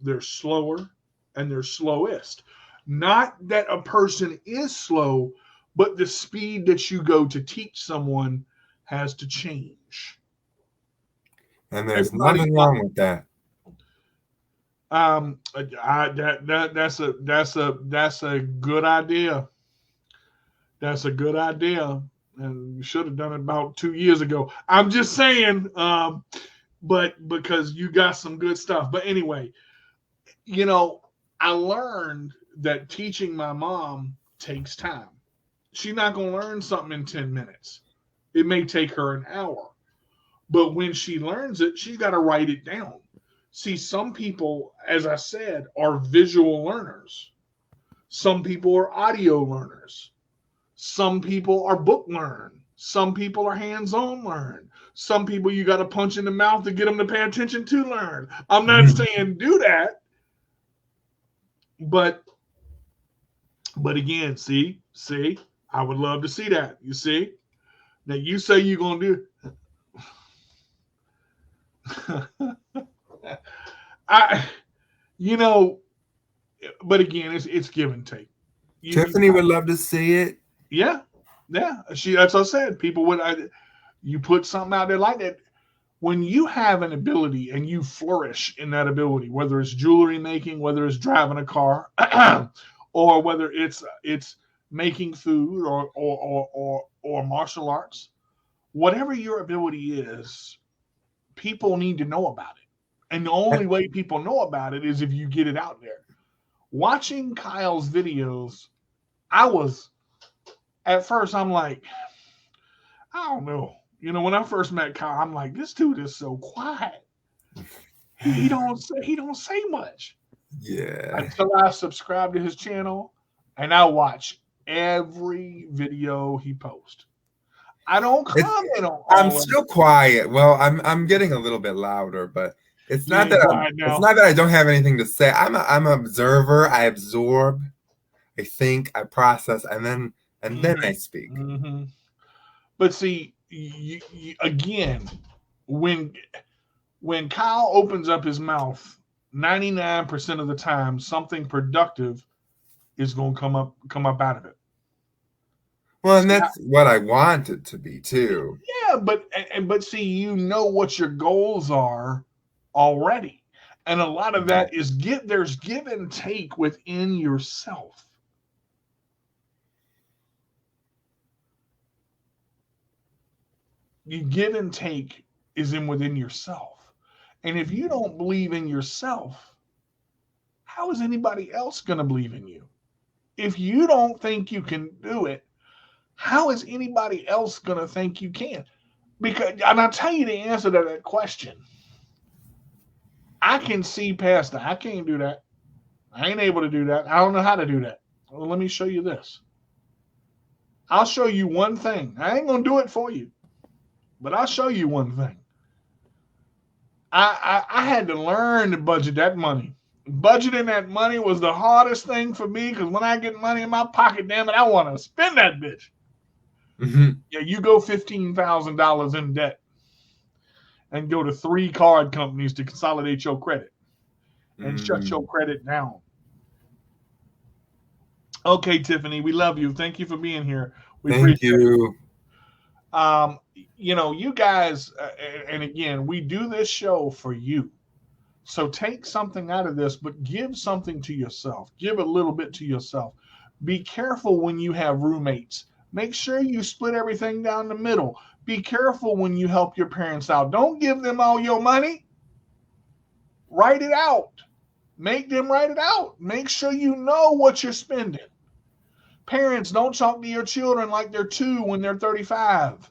they're slower, and they're slowest. Not that a person is slow, but the speed that you go to teach someone has to change. And there's nothing wrong with that. That's a good idea. That's a good idea, and you should have done it about 2 years ago. I'm just saying, but because you got some good stuff. But anyway, I learned that teaching my mom takes time. She's not going to learn something in 10 minutes. It may take her an hour. But when she learns it, she's got to write it down. See, some people, as I said, are visual learners. Some people are audio learners. Some people are book learn. Some people are hands-on learn. Some people you got to punch in the mouth to get them to pay attention to learn. I'm not saying do that. But again, see, I would love to see that. You see? Now you say you're going to do but again, it's give and take. Tiffany would love to see it. Yeah. That's what I said. People would. You put something out there like that. When you have an ability and you flourish in that ability, whether it's jewelry making, whether it's driving a car, or whether it's making food or martial arts, whatever your ability is, people need to know about it. And the only way people know about it is if you get it out there. Watching Kyle's videos, at first I'm like, I don't know. When I first met Kyle, I'm like, this dude is so quiet. He don't say much. Yeah. Until I subscribe to his channel and I watch every video he posts. I don't comment on. I'm still quiet. Well, I'm getting a little bit louder, but it's not that I don't have anything to say. I'm an observer. I absorb, I think, I process, and then I speak. Mm-hmm. But see, you, again, when Kyle opens up his mouth, 99% of the time, something productive is going to come up out of it. Well, and that's what I want it to be too. Yeah, but see, what your goals are already, and a lot of that is there's give and take within yourself. You give and take is within yourself, and if you don't believe in yourself, how is anybody else going to believe in you? If you don't think you can do it, how is anybody else going to think you can? And I'll tell you the answer to that question. I can see past that. I can't do that. I ain't able to do that. I don't know how to do that. Well, let me show you this. I'll show you one thing. I ain't going to do it for you, but I'll show you one thing. I had to learn to budget that money. Budgeting that money was the hardest thing for me because when I get money in my pocket, damn it, I want to spend that bitch. Mhm. Yeah, you go $15,000 in debt and go to 3 card companies to consolidate your credit and shut your Mm. credit down. Okay, Tiffany, we love you. Thank you for being here. We Thank appreciate it. you. You guys, and again, we do this show for you. So take something out of this, but give something to yourself. Give a little bit to yourself. Be careful when you have roommates. Make sure you split everything down the middle. Be careful when you help your parents out. Don't give them all your money. Write it out. Make them write it out. Make sure you know what you're spending. Parents, don't talk to your children like they're 2 when they're 35.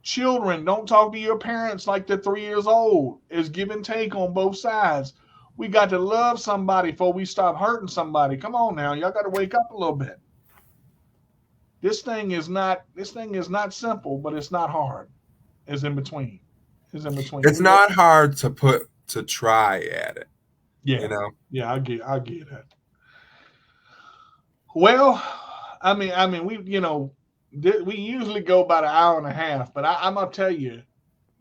Children, don't talk to your parents like they're 3 years old. It's give and take on both sides. We got to love somebody before we stop hurting somebody. Come on now, y'all got to wake up a little bit. This thing is not simple, but it's not hard. It's in between. It's in between. It's not hard to try at it. Yeah, You know. yeah, I get that. Well, I mean, we usually go about an hour and a half, but I'm gonna tell you,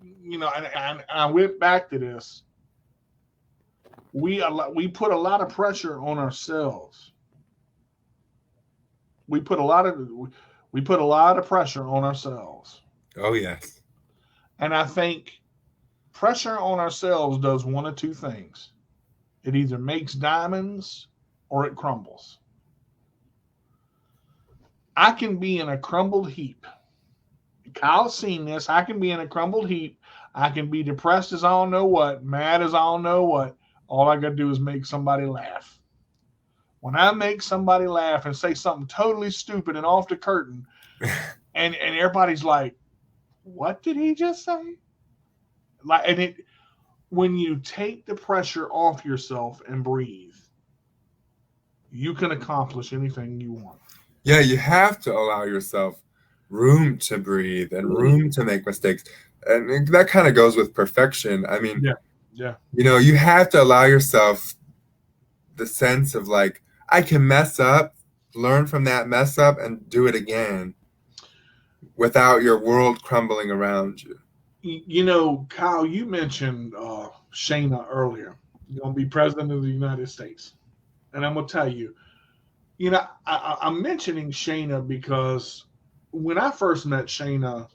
and I went back to this. We put a lot of pressure on ourselves. We put a lot of we put a lot of pressure on ourselves, Oh yes. and I think pressure on ourselves does one of two things. It either makes diamonds or it crumbles. I can be in a crumbled heap. Kyle's seen this. I can be in a crumbled heap. I can be depressed as I don't know what, mad as I don't know what. All I got to do is make somebody laugh. When I make somebody laugh and say something totally stupid and off the curtain, and everybody's like, "What did he just say?" Like, and it when you take the pressure off yourself and breathe, you can accomplish anything you want. Yeah, you have to allow yourself room to breathe and room to make mistakes. And that kind of goes with perfection. I mean, Yeah, yeah. you have to allow yourself the sense of like, I can mess up, learn from that mess up, and do it again without your world crumbling around you. Kyle, you mentioned Shayna earlier. You're gonna be president of the United States, and I'm gonna tell you, I'm mentioning Shayna because when I first met Shayna,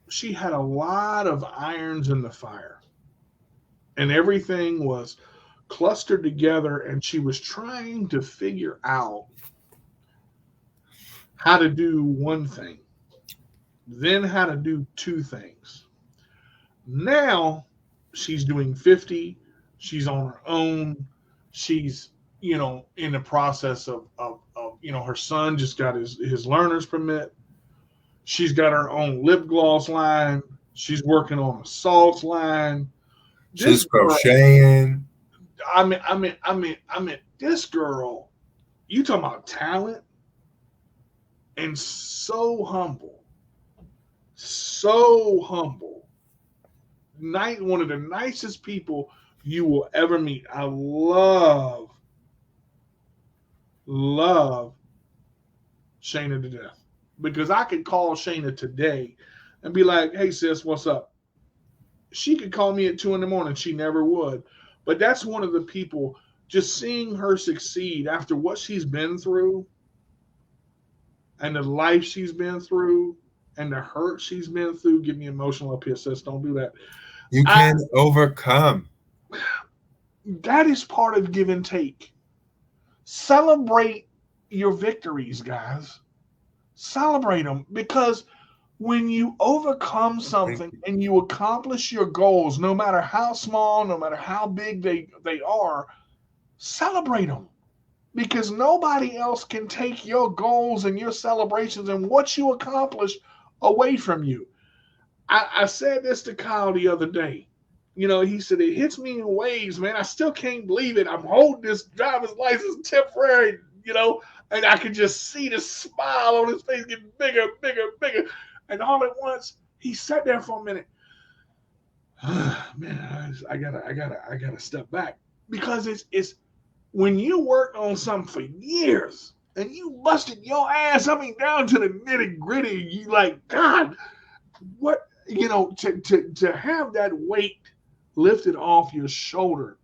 she had a lot of irons in the fire, and everything was clustered together, and she was trying to figure out how to do one thing, then how to do two things. Now she's doing 50. She's on her own. She's, in the process of her son just got his learner's permit. She's got her own lip gloss line. She's working on a salts line. This She's girl, crocheting. this girl, you talking about talent and so humble. So humble. One of the nicest people you will ever meet. I love Shayna to death because I could call Shayna today and be like, "Hey sis, what's up?" She could call me at 2 a.m. She never would, but that's one of the people. Just seeing her succeed after what she's been through and the life she's been through and the hurt she's been through. Get me emotional up here, sis. Don't do that. You can overcome. That is part of give and take. Celebrate your victories, guys. Celebrate them because when you overcome something and you accomplish your goals, no matter how small, no matter how big they are, celebrate them because nobody else can take your goals and your celebrations and what you accomplish away from you. I said this to Kyle the other day. He said, it hits me in waves, man. I still can't believe it. I'm holding this driver's license temporary, and I could just see the smile on his face getting bigger, bigger, bigger. And all at once, he sat there for a minute. Man, I gotta step back. because it's when you work on something for years and you busted your ass, I mean, down to the nitty gritty, you like, God, what, to have that weight lifted off your shoulder,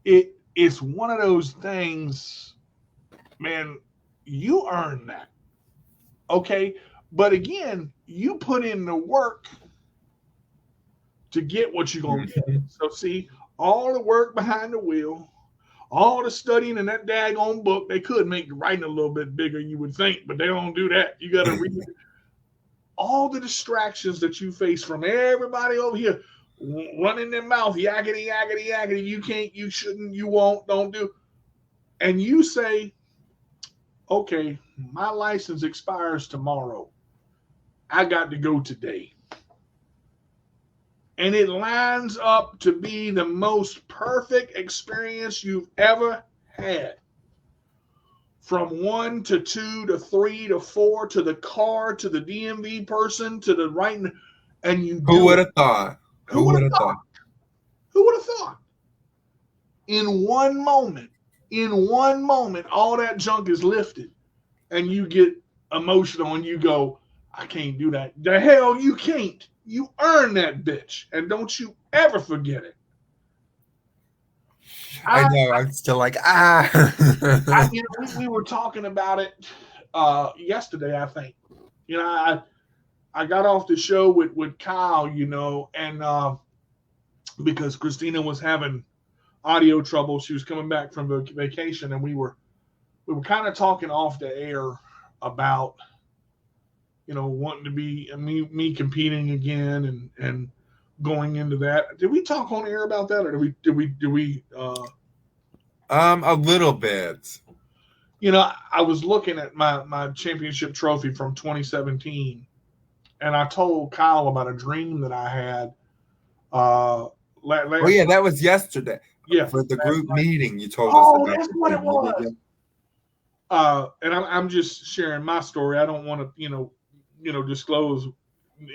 it's one of those things, man, you earn that. Okay. But again, you put in the work to get what you're going to get. Mhm. So, see, all the work behind the wheel, all the studying in that daggone book, they could make the writing a little bit bigger, you would think, but they don't do that. You got to read all the distractions that you face from everybody over here running their mouth, yakety, yakety, yakety. You can't, you shouldn't, you won't, don't do. And you say, okay, my license expires tomorrow. I got to go today. And it lines up to be the most perfect experience you've ever had. From 1 to 2 to 3 to 4 to the car to the DMV person to the writing, and you Who do would it. have thought? Who Who would would have have thought? thought? Who would have thought? In one moment, all that junk is lifted, and you get emotional and you go, I can't do that. The hell you can't. You earn that bitch, and don't you ever forget it. I I, know. I'm still like, ah. we were talking about it yesterday, I think. I got off the show with Kyle, and because Christina was having audio trouble, she was coming back from vacation, and we were kind of talking off the air about wanting to be me competing again and going into that. Did we talk on air about that, or did we? A little bit. I was looking at my championship trophy from 2017, and I told Kyle about a dream that I had Oh yeah, last. that was yesterday Yeah, for the last group night. meeting. You told us Oh, about that's the what it thing. was. And I'm just sharing my story. I don't want to disclose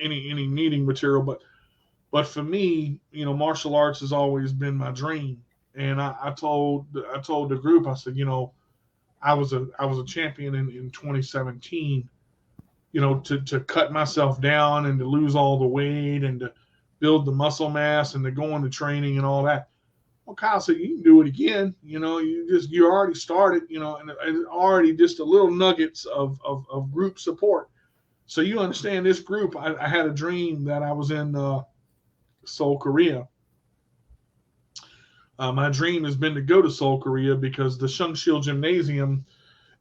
any meeting material, but for me, martial arts has always been my dream. And I told the group, I said, I was a champion in 2017. To cut myself down and to lose all the weight and to build the muscle mass and to go into training and all that. Well, Kyle said, you can do it again. You already started, and already just a little nuggets of group support. So you understand this group, I had a dream that I was in Seoul, Korea. My dream has been to go to Seoul, Korea because the Shungshil Gymnasium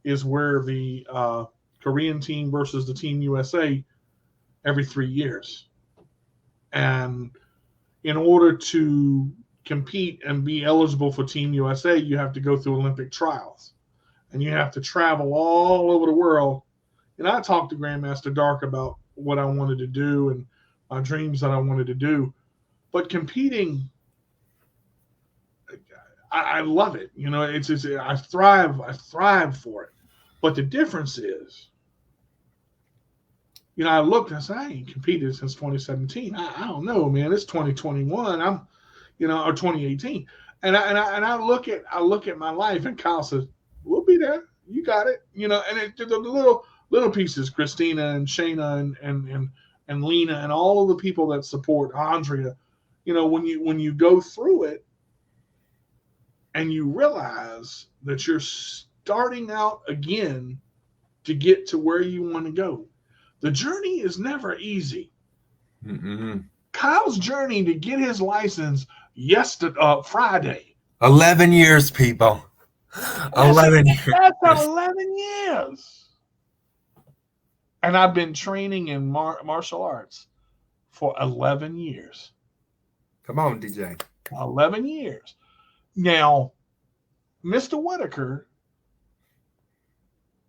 is where the Korean team versus the Team USA every 3 years. And in order to compete and be eligible for Team USA, you have to go through Olympic trials. And you have to travel all over the world. And I talked to Grandmaster Dark about what I wanted to do and my dreams that I wanted to do. But competing, I love it. I thrive for it. But the difference is, I looked and I said, I ain't competed since 2017. I don't know, man. It's 2021. Or 2018. And I look at my life, and Kyle says, we'll be there. You got it. And the little pieces, Christina and Shayna and Lena and all of the people that support Andrea, when you go through it and you realize that you're starting out again to get to where you want to go. The journey is never easy. Mm-mm. Kyle's journey to get his license Friday. 11 years, people. 11 years. That's 11 years. And I've been training in martial arts for 11 years. Come on, DJ. 11 years. Now, Mr. Whitaker,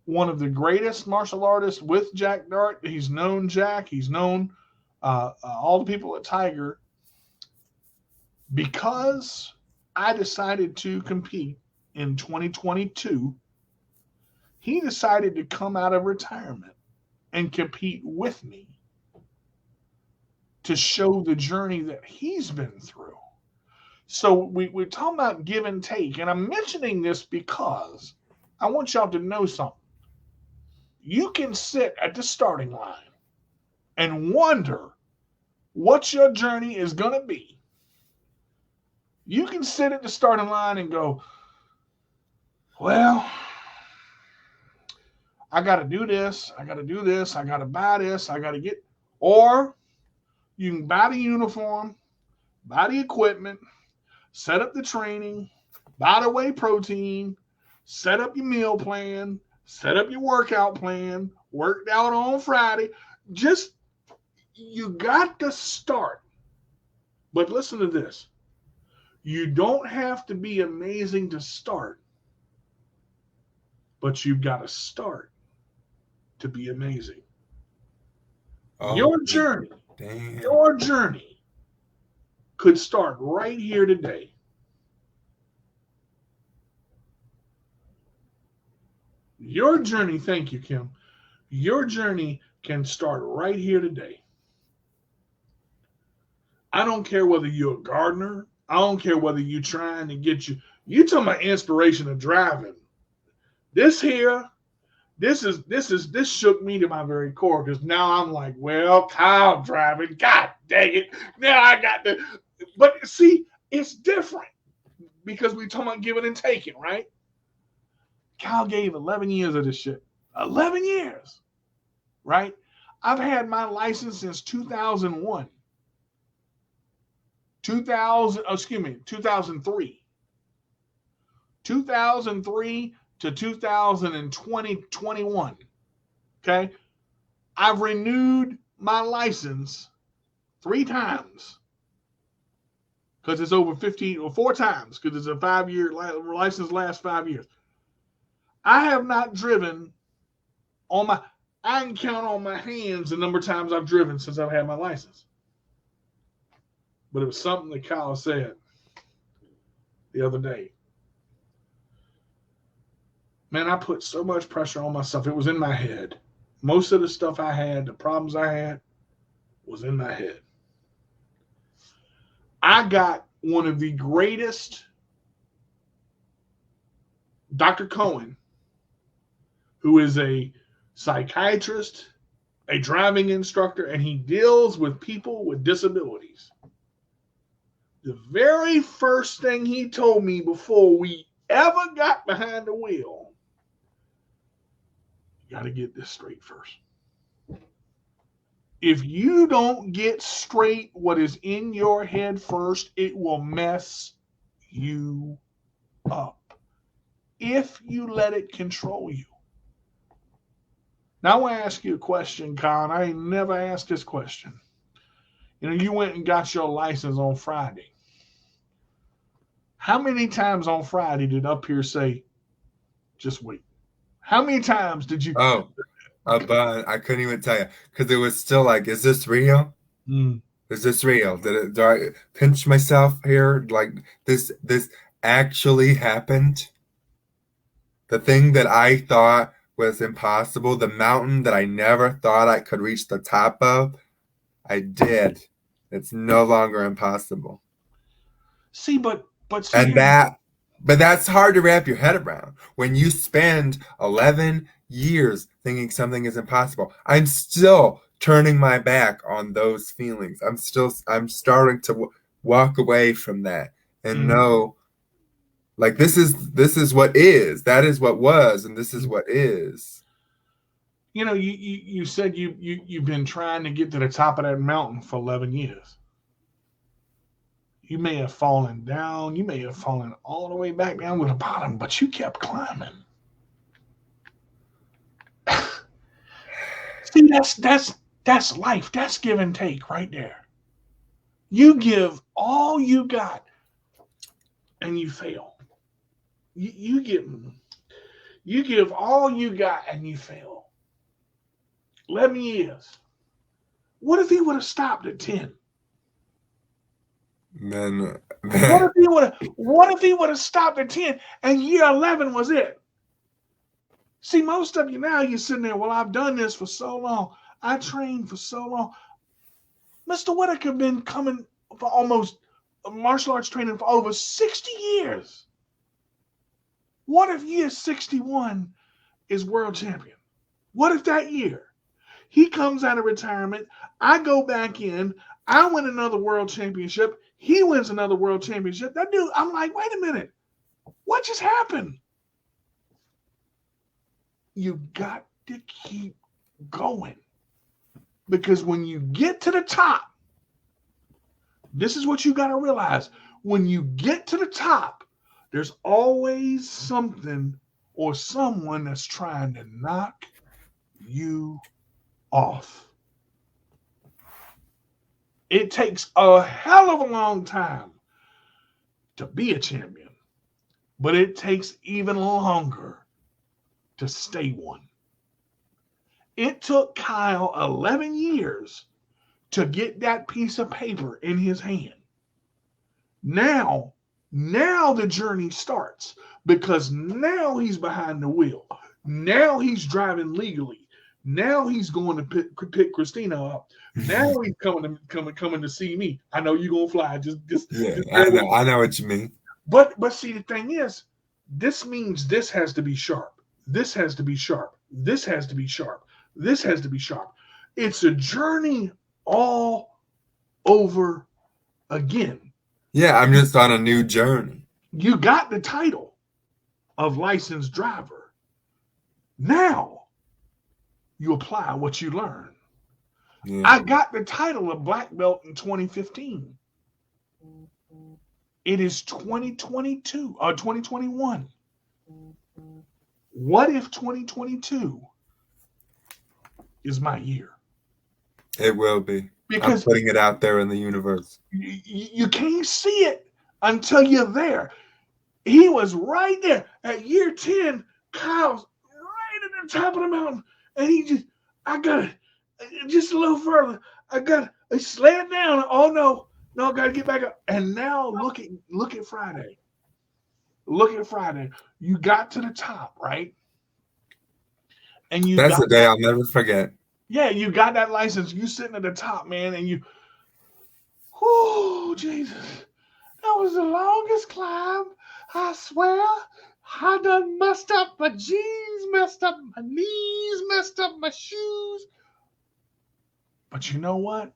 one of the greatest martial artists with Jack Dart. He's known Jack. He's known all the people at Tiger. Because I decided to compete in 2022, he decided to come out of retirement and compete with me to show the journey that he's been through. So we're talking about give and take. And I'm mentioning this because I want y'all to know something. You can sit at the starting line and wonder what your journey is going to be. You can sit at the starting line and go, well, I got to do this. I got to do this. I got to buy this. I got to get, or you can buy the uniform, buy the equipment, set up the training, buy the whey protein, set up your meal plan, set up your workout plan, worked out on Friday. Just, you got to start. But listen to this. You don't have to be amazing to start, but you've got to start to be amazing. Oh, Your journey, damn. your journey could start right here today. Your journey, thank you, Kim. Your journey can start right here today. I don't care whether you're a gardener. I don't care whether you're trying to get you talking about inspiration of driving. This here, this shook me to my very core because now I'm like, well, Kyle driving. God dang it. Now I got to, but see, it's different because we talking about giving and taking, right? Kyle gave 11 years of this shit. 11 years, right? I've had my license since 2001. 2003. 2003 to 2021. Okay. I've renewed my license 3 times because it's over 15 or 4 times because it's a 5-year license lasts 5 years. I have not driven I can count on my hands the number of times I've driven since I've had my license. But it was something that Kyle said the other day. Man, I put so much pressure on myself. It was in my head. Most of the stuff I had, the problems I had, was in my head. I got one of the greatest, Dr. Cohen, who is a psychiatrist, a driving instructor, and he deals with people with disabilities. The very first thing he told me before we ever got behind the wheel, you got to get this straight first. If you don't get straight what is in your head first, it will mess you up if you let it control you. Now I want to ask you a question, Colin. I ain't never asked this question. You know, you went and got your license on Friday. How many times on Friday did Up Here say, just wait? How many times did you? Oh, but I couldn't even tell you because it was still like, is this real? Is this real? Do I pinch myself here? Like this actually happened? The thing that I thought was impossible, the mountain that I never thought I could reach the top of, I did. It's no longer impossible. See, but that's hard to wrap your head around when you spend 11 years thinking something is impossible. I'm still turning my back on those feelings. I'm starting to walk away from that and know, like, this is what is, that is what was, and this is what is. You know, you said you've been trying to get to the top of that mountain for 11 years. You may have fallen down, you may have fallen all the way back down to the bottom, but you kept climbing. See, that's life. That's give and take right there. You give all you got and you fail. You give all you got and you fail. 11 years. What if he would have stopped at 10? Then what if he would have stopped at 10 and year 11 was it? See, most of you now, you're sitting there, well, I've done this for so long. I trained for so long. Mr. Whitaker been coming for almost martial arts training for over 60 years. What if year 61 is world champion? What if that year he comes out of retirement, I go back in, I win another world championship, he wins another world championship. That dude, I'm like, wait a minute, what just happened? You got to keep going. Because when you get to the top, this is what you got to realize. When you get to the top, there's always something or someone that's trying to knock you off. It takes a hell of a long time to be a champion, but it takes even longer to stay one. It took Kyle 11 years to get that piece of paper in his hand. Now the journey starts because now he's behind the wheel. Now he's driving legally. Now he's going to pick Christina up. Now he's coming to see me. I know you're gonna fly. Just I know what you mean. But see, the thing is, this means this has to be sharp. This has to be sharp. This has to be sharp. This has to be sharp. It's a journey all over again. Yeah, I'm just on a new journey. You got the title of licensed driver. Now you apply what you learn. Yeah. I got the title of black belt in 2015. It is 2022 or 2021. What if 2022 is my year? It will be. Because I'm putting it out there in the universe. You can't see it until you're there. He was right there at year 10. Kyle's right at the top of the mountain. And I got it just a little further. I slid down. Oh no, I got to get back up. And now look at Friday. Look at Friday. You got to the top, right? And that's a day I'll never forget. Yeah, you got that license. You sitting at the top, man, and oh, Jesus. That was the longest climb. I swear. I done messed up my jeans, messed up my knees, messed up my shoes. But you know what?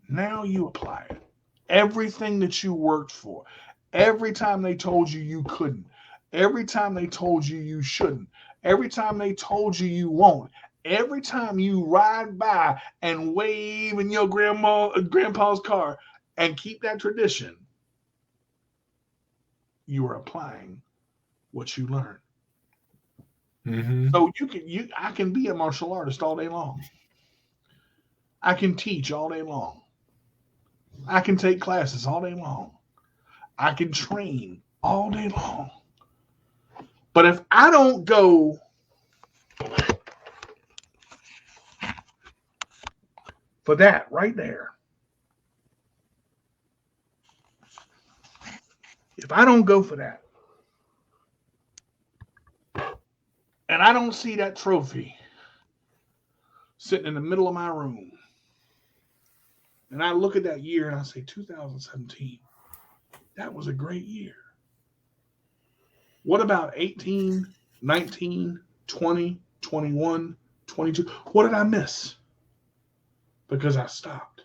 Now you apply it. Everything that you worked for, every time they told you you couldn't, every time they told you you shouldn't, every time they told you you won't, every time you ride by and wave in your grandpa's car and keep that tradition, you are applying what you learn. Mm-hmm. So I can be a martial artist all day long. I can teach all day long. I can take classes all day long. I can train all day long. But if I don't go for that right there, if I don't go for that, and I don't see that trophy sitting in the middle of my room, and I look at that year and I say 2017, that was a great year. What about 18, 19, 20, 21, 22? What did I miss? Because I stopped.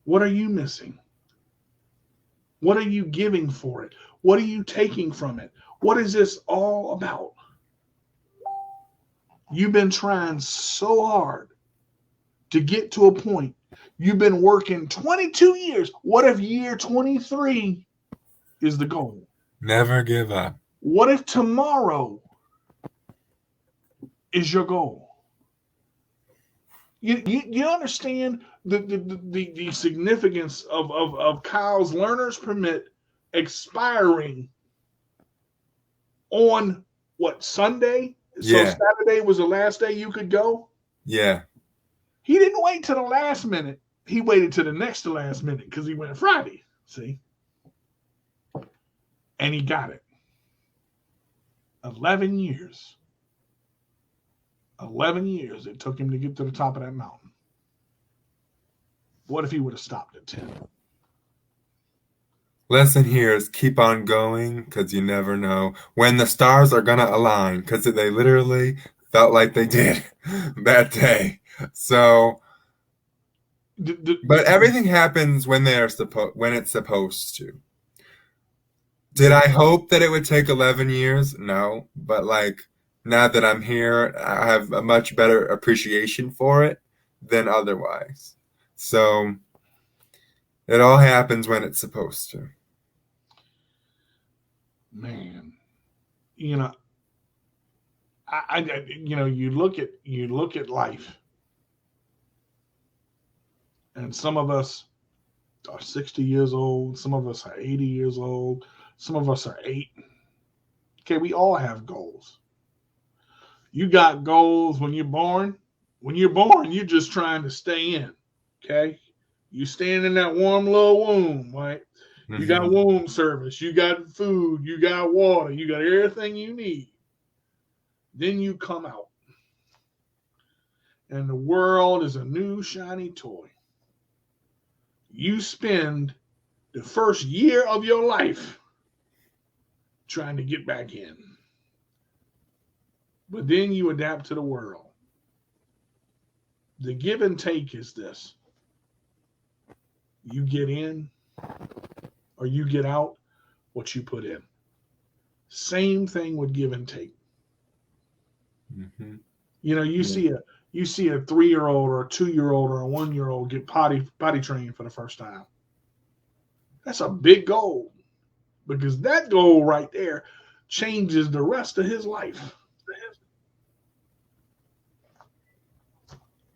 What are you missing? What are you giving for it? What are you taking from it? What is this all about? You've been trying so hard to get to a point. You've been working 22 years. What if year 23 is the goal? Never give up. What if tomorrow is your goal? You understand the significance of Kyle's learner's permit expiring on what, Sunday? Yeah. So Saturday was the last day you could go? Yeah. He didn't wait till the last minute. He waited till the next to last minute because he went Friday. See? And he got it. 11 years. 11 years it took him to get to the top of that mountain. What if he would have stopped at 10? Lesson here is keep on going because you never know when the stars are going to align because they literally felt like they did that day. So, but everything happens when when it's supposed to. Did I hope that it would take 11 years? No, but like now that I'm here, I have a much better appreciation for it than otherwise. So it all happens when it's supposed to. Man, you know, you look at life, and some of us are 60 years old, some of us are 80 years old, some of us are 8. Okay, we all have goals. You got goals when you're born. When you're born, you're just trying to stay in. Okay, you stand in that warm little womb, right? You got womb service, you got food, you got water, you got everything you need. Then you come out, and the world is a new shiny toy. You spend the first year of your life trying to get back in. But then you adapt to the world. The give and take is this: you get in or you get out what you put in. Same thing with give and take. Mm-hmm. You see a 3-year-old or a 2-year-old or a 1-year-old get potty trained for the first time. That's a big goal, because that goal right there changes the rest of his life.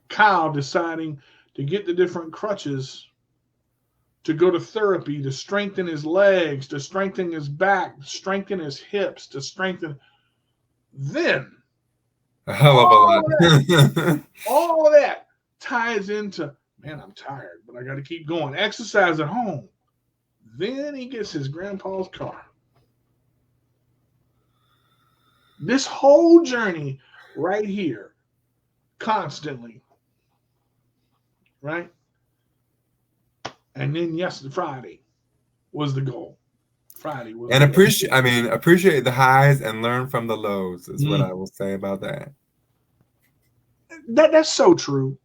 Kyle deciding to get the different crutches, to go to therapy, to strengthen his legs, to strengthen his back, to strengthen his hips, to strengthen. Then a hell of a lot. All of that ties into, man, I'm tired, but I got to keep going. Exercise at home. Then he gets his grandpa's car. This whole journey right here, constantly, right? And then Friday was the goal. Friday was and appreciate the highs and learn from the lows is what I will say about that. That's so true.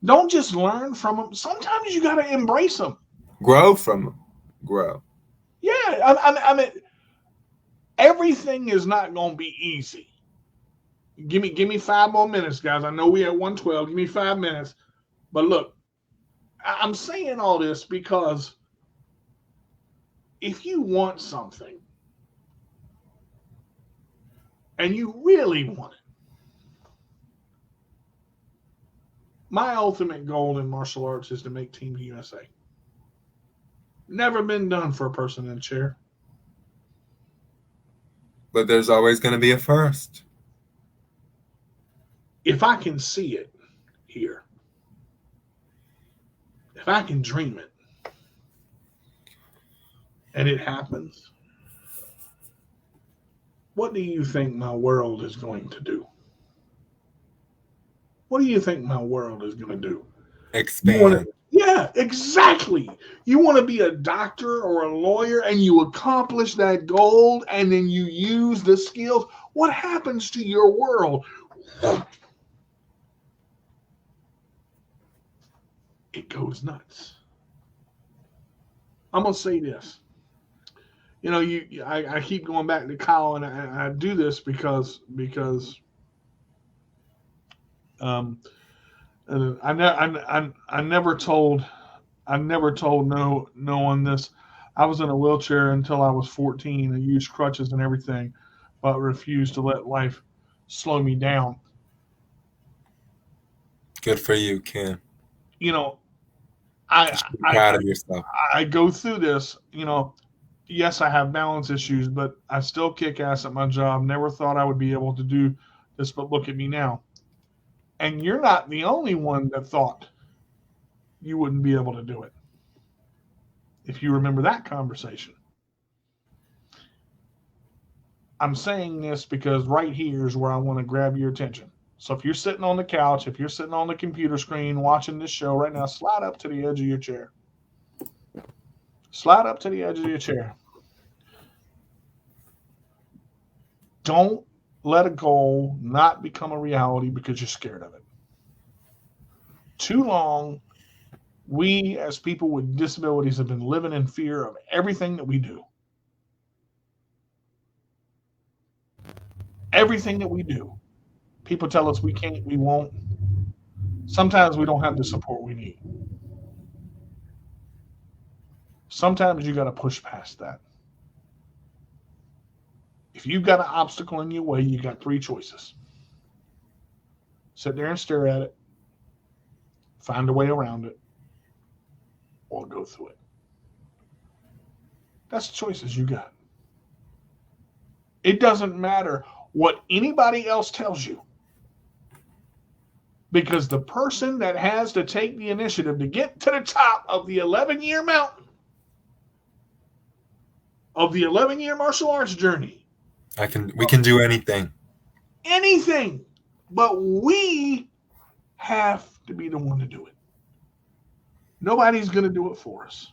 Don't just learn from them. Sometimes you got to embrace them. Grow from them. Grow. Yeah, I mean, everything is not going to be easy. Give me 5 more minutes, guys. I know we at 1:12. Give me 5 minutes. But look, I'm saying all this because if you want something and you really want it, my ultimate goal in martial arts is to make Team USA. Never been done for a person in a chair. But there's always going to be a first. If I can see it here, if I can dream it, and it happens, what do you think my world is going to do? What do you think my world is going to do? Expand. Yeah, exactly. You want to be a doctor or a lawyer and you accomplish that goal and then you use the skills. What happens to your world? It goes nuts. I'm going to say this. I keep going back to Kyle, and I do this because I never told no on this. I was in a wheelchair until I was 14. I used crutches and everything, but refused to let life slow me down. Good for you, Ken. I'm proud of yourself. I go through this. Yes, I have balance issues, but I still kick ass at my job. Never thought I would be able to do this, but look at me now. And you're not the only one that thought you wouldn't be able to do it. If you remember that conversation. I'm saying this because right here is where I want to grab your attention. So if you're sitting on the couch, if you're sitting on the computer screen watching this show right now, slide up to the edge of your chair. Slide up to the edge of your chair. Don't let a goal not become a reality because you're scared of it. Too long, we as people with disabilities have been living in fear of everything that we do. Everything that we do. People tell us we can't, we won't. Sometimes we don't have the support we need. Sometimes you got to push past that. If you've got an obstacle in your way, you got 3 choices. Sit there and stare at it, find a way around it, or go through it. That's the choices you got. It doesn't matter what anybody else tells you, because the person that has to take the initiative to get to the top of the 11-year mountain, of the 11-year martial arts journey, we can do anything. Anything. But we have to be the one to do it. Nobody's going to do it for us.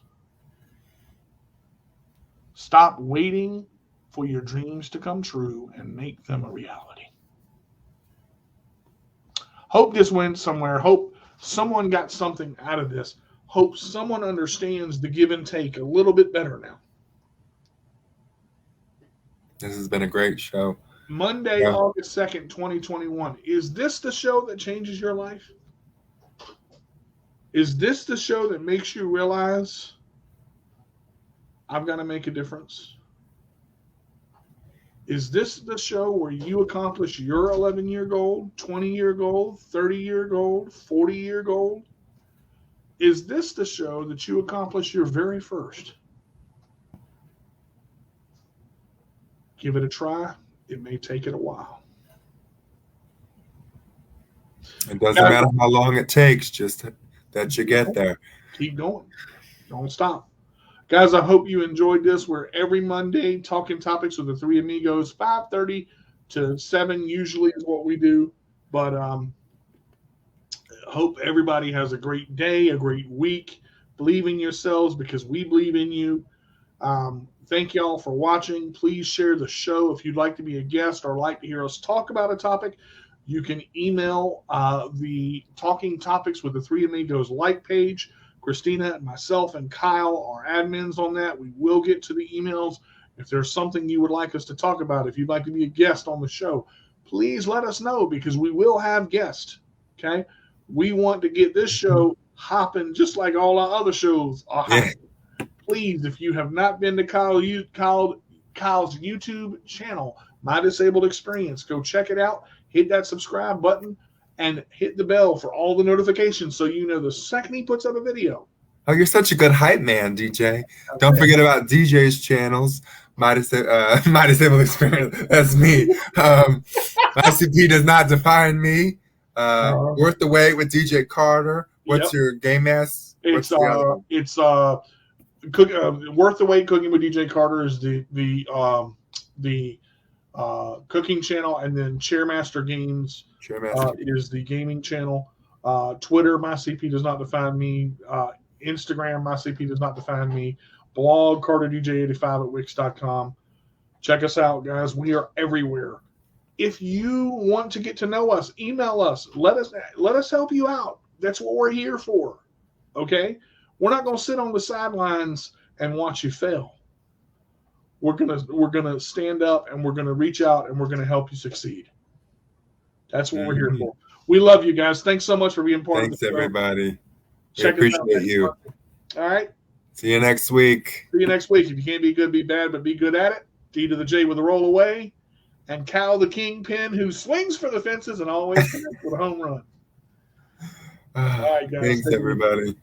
Stop waiting for your dreams to come true and make them a reality. Hope this went somewhere. Hope someone got something out of this. Hope someone understands the give and take a little bit better now. This has been a great show. Monday, August 2nd, 2021. Is this the show that changes your life? Is this the show that makes you realize I've got to make a difference? Is this the show where you accomplish your 11-year goal, 20-year goal, 30-year goal, 40-year goal? Is this the show that you accomplish your very first? Give it a try. It may take it a while. It doesn't matter how long it takes, just that you get there. Keep going. Don't stop. Guys, I hope you enjoyed this. We're every Monday talking topics with the 3 Amigos. 5:30 to 7 usually is what we do. But hope everybody has a great day, a great week. Believe in yourselves because we believe in you. Thank y'all for watching. Please share the show. If you'd like to be a guest or like to hear us talk about a topic, you can email the Talking Topics with the 3 Amigos like page. Christina and myself and Kyle are admins on that. We will get to the emails. If there's something you would like us to talk about, if you'd like to be a guest on the show, please let us know because we will have guests. Okay? We want to get this show hopping just like all our other shows are hopping. Please, if you have not been to Kyle's YouTube channel, My Disabled Experience, go check it out. Hit that subscribe button and hit the bell for all the notifications so you know the second he puts up a video. Oh, you're such a good hype man, DJ. Don't forget about DJ's channels. My Disabled Experience. That's me. ICP does not define me. Worth the Wait with DJ Carter. What's your game ass? It's Worth the Wait Cooking with DJ Carter is the cooking channel, and then Chairmaster Games is the gaming channel. Twitter, my CP does not define me. Instagram, my CP does not define me. Blog, CarterDJ85 at Wix.com. Check us out, guys. We are everywhere. If you want to get to know us, email us. Let us help you out. That's what we're here for. Okay? We're not going to sit on the sidelines and watch you fail. We're gonna stand up and we're gonna reach out and we're gonna help you succeed. That's what we're here for. We love you guys. Thanks so much for being part of the show. Thanks, everybody. Check we appreciate you. All right. See you next week. See you next week. If you can't be good, be bad, but be good at it. D to the J with a roll away. And Cal the Kingpin, who swings for the fences and always connects with a home run. All right, guys. Thanks, everybody.